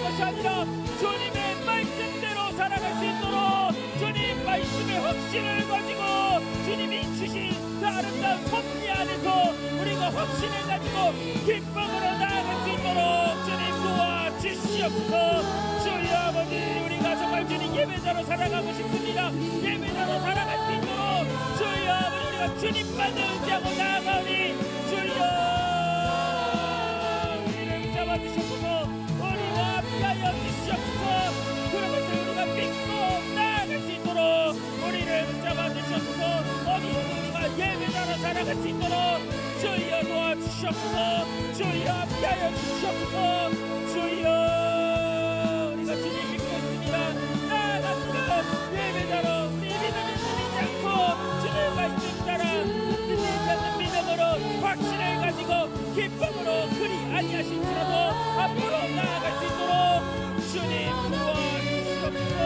것이 아니라 주님의 말씀대로 살아갈 수 있도록 주님 말씀의 확신을 가지고 주님이 주신 그 아름다운 섭리 안에서 우리가 확신을 가지고 기쁨으로 나아갈 수 있도록 주님 도와주시옵소서. 주여 아버지 우리가 정말 주님 예배자로 살아가고 싶습니다. 예배자로 살아갈 수 있도록 주여 아버지 우리가 주님만 의지하고 나아가오니 주여 우리를 잡아주시옵소서. 우리와 함께하여 주시옵소서. 그런 것을 우리가 믿고 나아갈 수 있도록 우리를 잡아주시옵소서. 어디서도 우리가 예배자로 살아갈 수 있도록 주여 도와주시옵소서. 주여 함께하여 주시옵소서. 주여 우리가 주님 믿고 있습니다. 나아가는 예배자로 우리 믿음이 흔들리지 않고 주님의 말씀 따라 흔들리지 않는 믿음으로 확신을 가지고 기쁨으로 그리 아니하실지라도 앞으로 나아갈 수 있도록 주님 도와주시옵소서.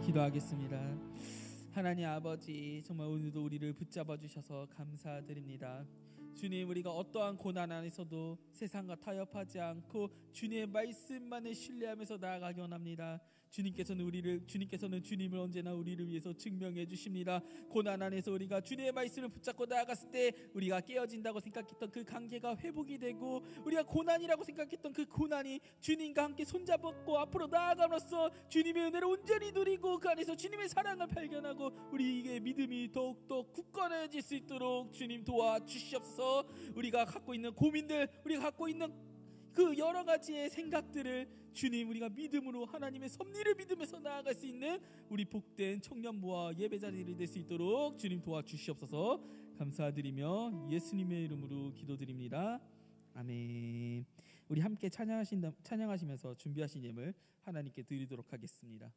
기도하겠습니다. 하나님 아버지 정말 오늘도 우리를 붙잡아 주셔서 감사드립니다. 주님 우리가 어떠한 고난 안에서도 세상과 타협하지 않고 주님의 말씀만을 신뢰하면서 나아가기 원합니다. 주님께서는 주님을 언제나 우리를 위해서 증명해 주십니다. 고난 안에서 우리가 주님의 말씀을 붙잡고 나아갔을 때 우리가 깨어진다고 생각했던 그 관계가 회복이 되고 우리가 고난이라고 생각했던 그 고난이 주님과 함께 손잡고 앞으로 나아감으로써 주님의 은혜를 온전히 누리고 그 안에서 주님의 사랑을 발견하고 우리에게 믿음이 더욱더 굳건해질 수 있도록 주님 도와주시옵소서. 우리가 갖고 있는 고민들, 우리가 갖고 있는 그 여러 가지의 생각들을 주님 우리가 믿음으로 하나님의 섭리를 믿으면서 나아갈 수 있는 우리 복된 청년부와 예배자들이 될 수 있도록 주님 도와주시옵소서. 감사드리며 예수님의 이름으로 기도드립니다. 아멘. 우리 함께 찬양하시면서 준비하신 예물 하나님께 드리도록 하겠습니다.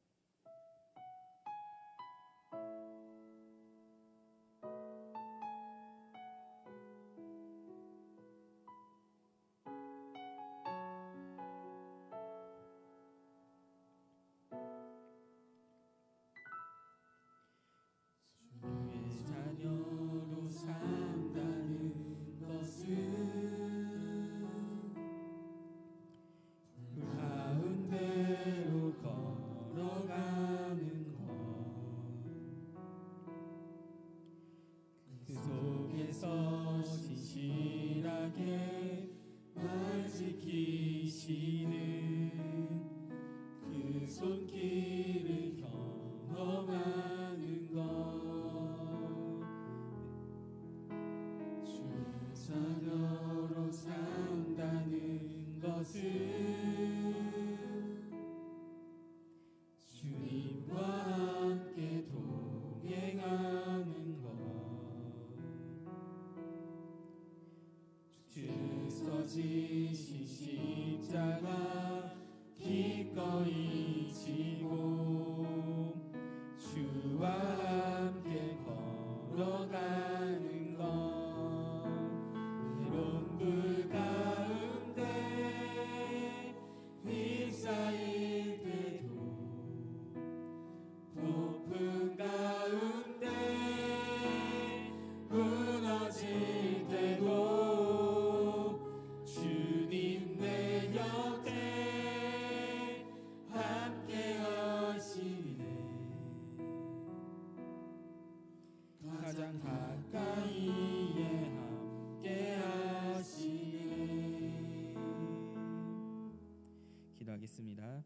기도하겠습니다.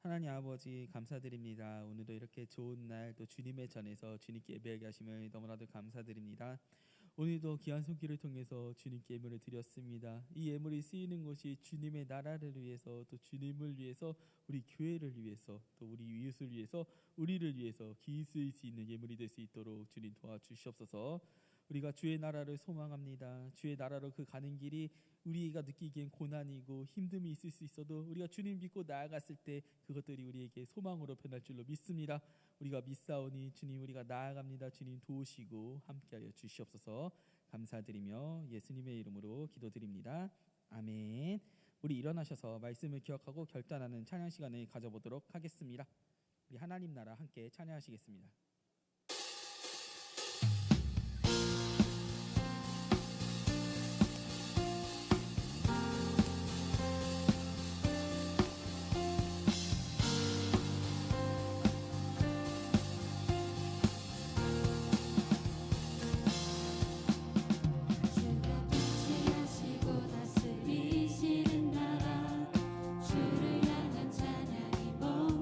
하나님 아버지 감사드립니다. 오늘도 이렇게 좋은 날 또 주님의 전에서 주님께 예배하게 하심을 너무나도 감사드립니다. 오늘도 귀한 손길을 통해서 주님께 예물을 드렸습니다. 이 예물이 쓰이는 것이 주님의 나라를 위해서 또 주님을 위해서 우리 교회를 위해서 또 우리 이웃을 위해서 우리를 위해서 귀히 쓰일 수 있는 예물이 될 수 있도록 주님 도와주시옵소서. 우리가 주의 나라를 소망합니다. 주의 나라로 그 가는 길이 우리가 느끼기엔 고난이고 힘듦이 있을 수 있어도 우리가 주님 믿고 나아갔을 때 그것들이 우리에게 소망으로 변할 줄로 믿습니다. 우리가 믿사오니 주님 우리가 나아갑니다. 주님 도우시고 함께하여 주시옵소서. 감사드리며 예수님의 이름으로 기도드립니다. 아멘. 우리 일어나셔서 말씀을 기억하고 결단하는 찬양 시간을 가져보도록 하겠습니다. 우리 하나님 나라 함께 찬양하시겠습니다.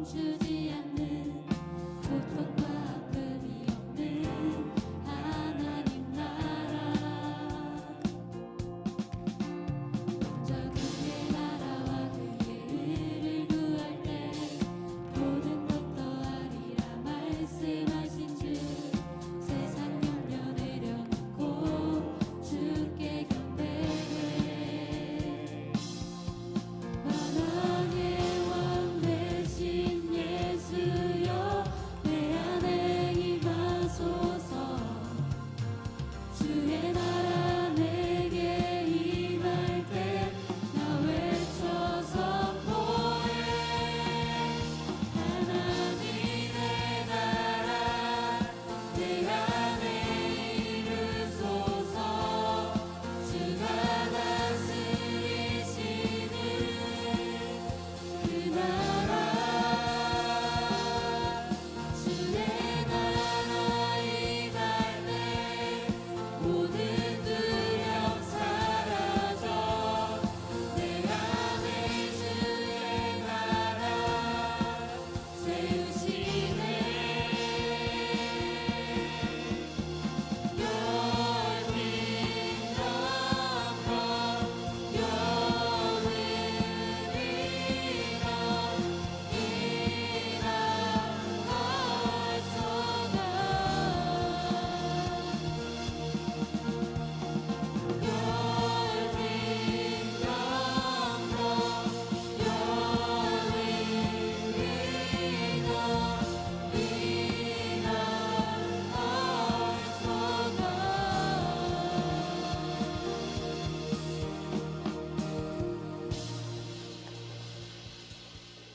주지 않는 고통과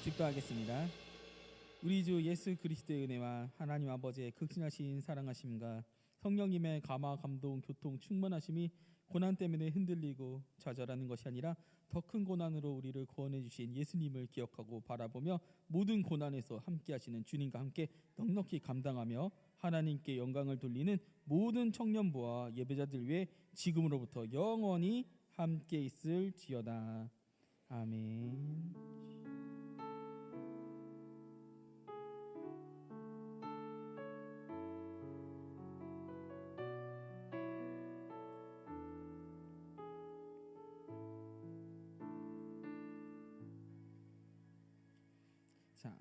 기도하겠습니다. 우리 주 예수 그리스도의 은혜와 하나님 아버지의 극진하신 사랑하심과 성령님의 감화 감동 교통 충만하심이 고난 때문에 흔들리고 좌절하는 것이 아니라 더 큰 고난으로 우리를 구원해 주신 예수님을 기억하고 바라보며 모든 고난에서 함께 하시는 주님과 함께 넉넉히 감당하며 하나님께 영광을 돌리는 모든 청년부와 예배자들 위해 지금으로부터 영원히 함께 있을지어다. 아멘. 자,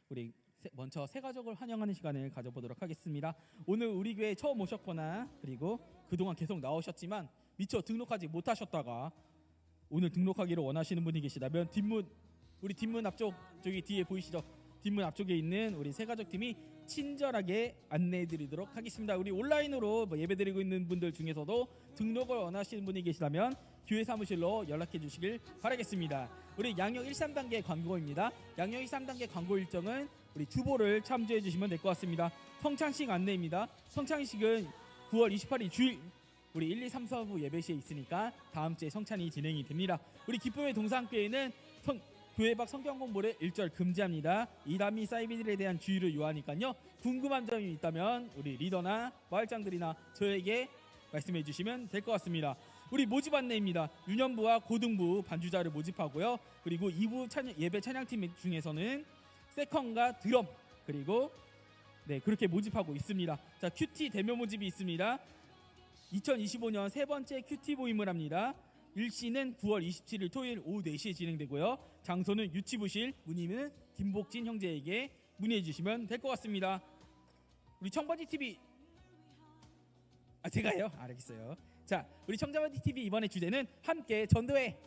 우리 먼저 새 가족을 환영하는 시간을 가져보도록 하겠습니다. 오늘 우리 교회에 처음 오셨거나 그리고 그동안 계속 나오셨지만 미처 등록하지 못하셨다가 오늘 등록하기를 원하시는 분이 계시다면 우리 뒷문 앞쪽 저기 뒤에 보이시죠? 뒷문 앞쪽에 있는 우리 새 가족팀이 친절하게 안내해드리도록 하겠습니다. 우리 온라인으로 예배드리고 있는 분들 중에서도 등록을 원하시는 분이 계시다면 교회 사무실로 연락해 주시길 바라겠습니다. 우리 양역 1-3단계 광고입니다. 양역 1-3단계 광고 일정은 우리 주보를 참조해 주시면 될 것 같습니다. 성찬식 안내입니다. 성찬식은 9월 28일 주일 우리 1, 2, 3, 4부 예배 시에 있으니까 다음 주에 성찬이 진행이 됩니다. 우리 기쁨의 동산교회는 교회 밖 성경 공부를 1절 금지합니다. 이단미 사이비들에 대한 주의를 요하니까요. 궁금한 점이 있다면 우리 리더나 마을장들이나 저에게 말씀해 주시면 될 것 같습니다. 우리 모집 안내입니다. 유년부와 고등부 반주자를 모집하고요. 그리고 2부 예배 찬양팀 중에서는 세컨과 드럼 그리고 그렇게 모집하고 있습니다. 자, 큐티 대면 모집이 있습니다. 2025년 세 번째 큐티 모임을 합니다. 일시는 9월 27일 토요일 오후 4시에 진행되고요. 장소는 유치부실, 문의는 김복진 형제에게 문의해 주시면 될 것 같습니다. 우리 청바지 TV 제가요? 알겠어요. 자, 우리 청자바디 TV 이번에 주제는 함께 전도회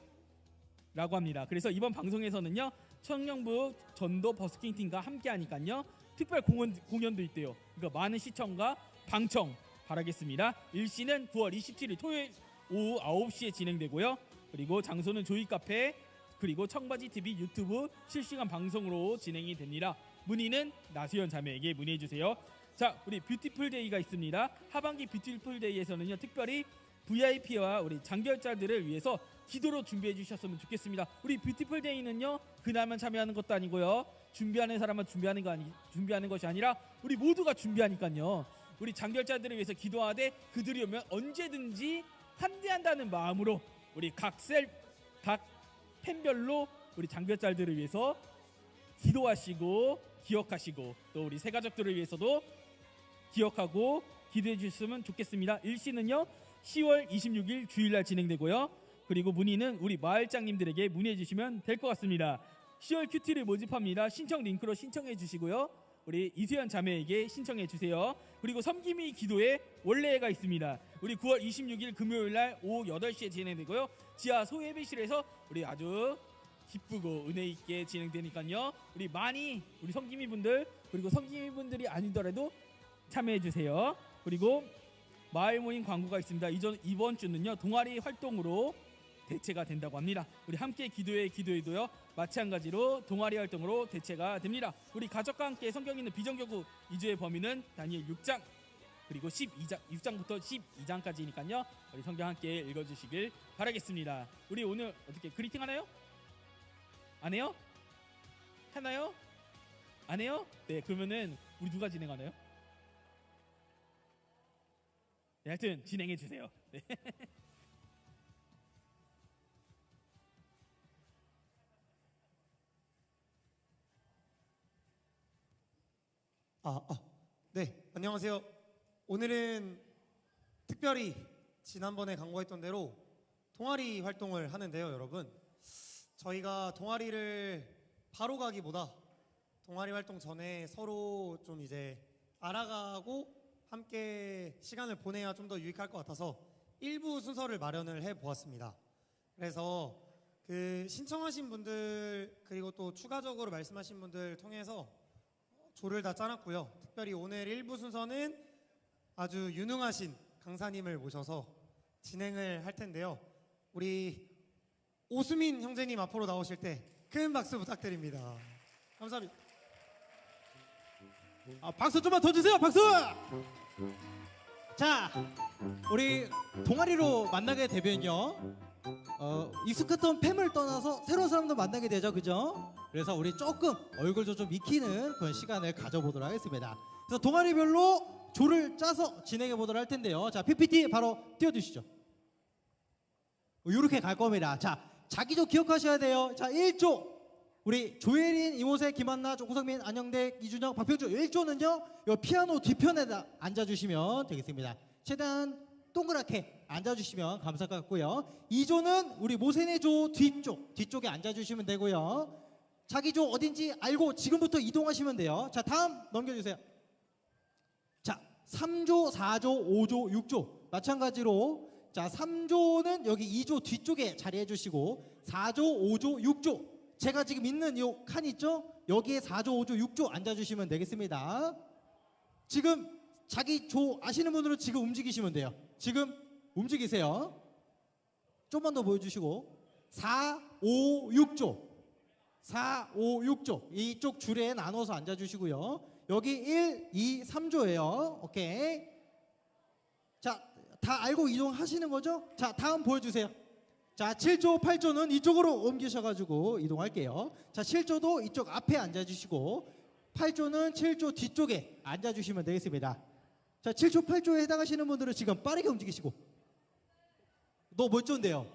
라고 합니다. 그래서 이번 방송에서는요, 청년부 전도 버스킹 팀과 함께 하니까요, 특별 공연도 있대요. 그러니까 많은 시청과 방청 바라겠습니다. 일시는 9월 27일 토요일 오후 9시에 진행되고요. 그리고 장소는 조이 카페 그리고 청바지 TV 유튜브 실시간 방송으로 진행이 됩니다. 문의는 나수연 자매에게 문의해 주세요. 자, 우리 뷰티풀 데이가 있습니다. 하반기 뷰티풀 데이에서는요, 특별히 VIP와 우리 장결자들을 위해서 기도로 준비해 주셨으면 좋겠습니다. 우리 뷰티풀 데이는요, 그날만 참여하는 것도 아니고요, 준비하는 사람만 준비하는 것이 아니라 우리 모두가 준비하니까요. 우리 장결자들을 위해서 기도하되 그들이 오면 언제든지 환대한다는 마음으로 우리 각 팬별로 우리 장결자들을 위해서 기도하시고 기억하시고 또 우리 새가족들을 위해서도 기억하고 기도해 주셨으면 좋겠습니다. 일시는요 10월 26일 주일날 진행되고요. 그리고 문의는 우리 마을장님들에게 문의해 주시면 될 것 같습니다. 10월 큐티를 모집합니다. 신청 링크로 신청해 주시고요. 우리 이수연 자매에게 신청해 주세요. 그리고 섬김이 기도회 원래가 있습니다. 우리 9월 26일 금요일날 오후 8시에 진행되고요. 지하 소예배실에서 우리 아주 기쁘고 은혜 있게 진행되니까요. 우리 많이 우리 섬김이 분들 그리고 섬김이 분들이 아니더라도 참여해 주세요. 그리고 마을 모임 광고가 있습니다. 이번 주는요 동아리 활동으로 대체가 된다고 합니다. 우리 함께 기도해도요 마찬가지로 동아리 활동으로 대체가 됩니다. 우리 가족과 함께 성경 있는 비정교구 2주의 범위는 다니엘 6장 그리고 6장부터 12장까지니까요. 우리 성경 함께 읽어주시길 바라겠습니다. 우리 오늘 어떻게 그리팅 하나요? 안 해요? 하나요? 안 해요? 네, 그러면은 우리 누가 진행하나요? 네, 하여튼 진행해 주세요. 네. 네, 안녕하세요. 오늘은 특별히 지난번에 광고했던 대로 동아리 활동을 하는데요, 여러분. 저희가 동아리를 바로 가기보다 동아리 활동 전에 서로 좀 이제 알아가고 함께 시간을 보내야 좀 더 유익할 것 같아서 일부 순서를 마련을 해 보았습니다. 그래서 그 신청하신 분들 그리고 또 추가적으로 말씀하신 분들 통해서 조를 다 짜놨고요. 특별히 오늘 1부 순서는 아주 유능하신 강사님을 모셔서 진행을 할 텐데요. 우리 오수민 형제님 앞으로 나오실 때 큰 박수 부탁드립니다. 감사합니다. 박수 좀만 더 주세요. 박수! 자, 우리 동아리로 만나게 되면요, 익숙했던 팸을 떠나서 새로운 사람도 만나게 되죠, 그죠? 그래서 우리 조금 얼굴도 좀 익히는 그런 시간을 가져보도록 하겠습니다. 그래서 동아리별로 조를 짜서 진행해 보도록 할 텐데요. 자, PPT 바로 띄워주시죠. 이렇게 갈 겁니다. 자, 자기조 기억하셔야 돼요. 자, 1조 우리 조혜린, 이모세, 김한나, 조구성민, 안영대, 이준영, 박병주 1조는요 요 피아노 뒤편에다 앉아주시면 되겠습니다. 최대한 동그랗게 앉아주시면 감사할 것 같고요. 2조는 우리 모세네조 뒤쪽에 앉아주시면 되고요. 자기조 어딘지 알고 지금부터 이동하시면 돼요. 자, 다음 넘겨주세요. 자, 3조, 4조, 5조, 6조 마찬가지로 자, 3조는 여기 2조 뒤쪽에 자리해 주시고 4조, 5조, 6조 제가 지금 있는 요 칸 있죠? 여기에 4조, 5조, 6조 앉아주시면 되겠습니다. 지금 자기 조 아시는 분으로 지금 움직이시면 돼요. 지금 움직이세요. 좀만 더 보여주시고 4, 5, 6조 4, 5, 6조 이쪽 줄에 나눠서 앉아주시고요. 여기 1, 2, 3조예요. 오케이. 자, 다 알고 이동하시는 거죠? 자, 다음 보여주세요. 자, 7조, 8조는 이쪽으로 옮기셔가지고 이동할게요. 자, 7조도 이쪽 앞에 앉아주시고 8조는 7조 뒤쪽에 앉아주시면 되겠습니다. 자, 7조, 8조에 해당하시는 분들은 지금 빠르게 움직이시고 너 몇 조인데요?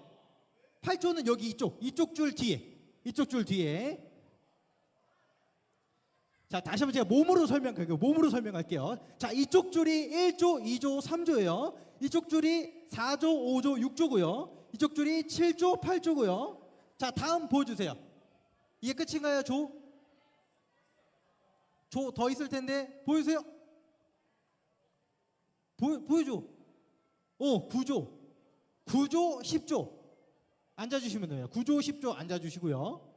8조는 여기 이쪽 줄 뒤에. 자, 다시 한번 제가 몸으로 설명할게요. 자, 이쪽 줄이 1조, 2조, 3조예요. 이쪽 줄이 4조, 5조, 6조고요. 이쪽 줄이 7조, 8조고요. 자, 다음 보여주세요. 이게 끝인가요, 조 더 있을 텐데 보여주세요. 보여줘. 9조, 10조 앉아주시면 돼요. 9조, 10조 앉아주시고요.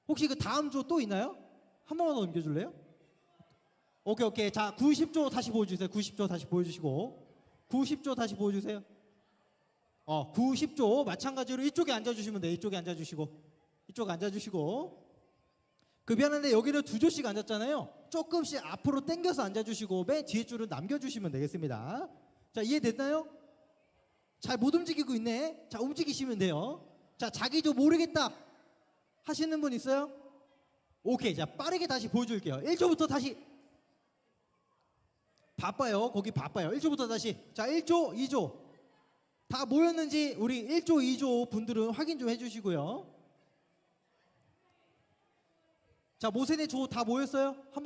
혹시 그 다음 조 또 있나요? 한 번만 더 넘겨줄래요? 오케이. 자, 90조 다시 보여주세요. 90조 다시 보여주시고. 90조 다시 보여주세요. 90조 마찬가지로 이쪽에 앉아주시면 돼요. 이쪽에 앉아주시고. 미안한데 여기는 2조씩 앉았잖아요. 조금씩 앞으로 당겨서 앉아주시고 맨 뒤에 줄은 남겨주시면 되겠습니다. 자, 이해됐나요? 잘 못 움직이고 있네. 자, 움직이시면 돼요. 자, 자기도 모르겠다 하시는 분 있어요? 오케이. 자, 빠르게 다시 보여줄게요. 1조부터 다시. 바빠요. 거기 바빠요. 1조부터 다시. 자, 1조, 2조 다 모였는지 우리 1조, 2조 분들은 확인 좀 해주시고요. 자, 모세네 조 다 모였어요?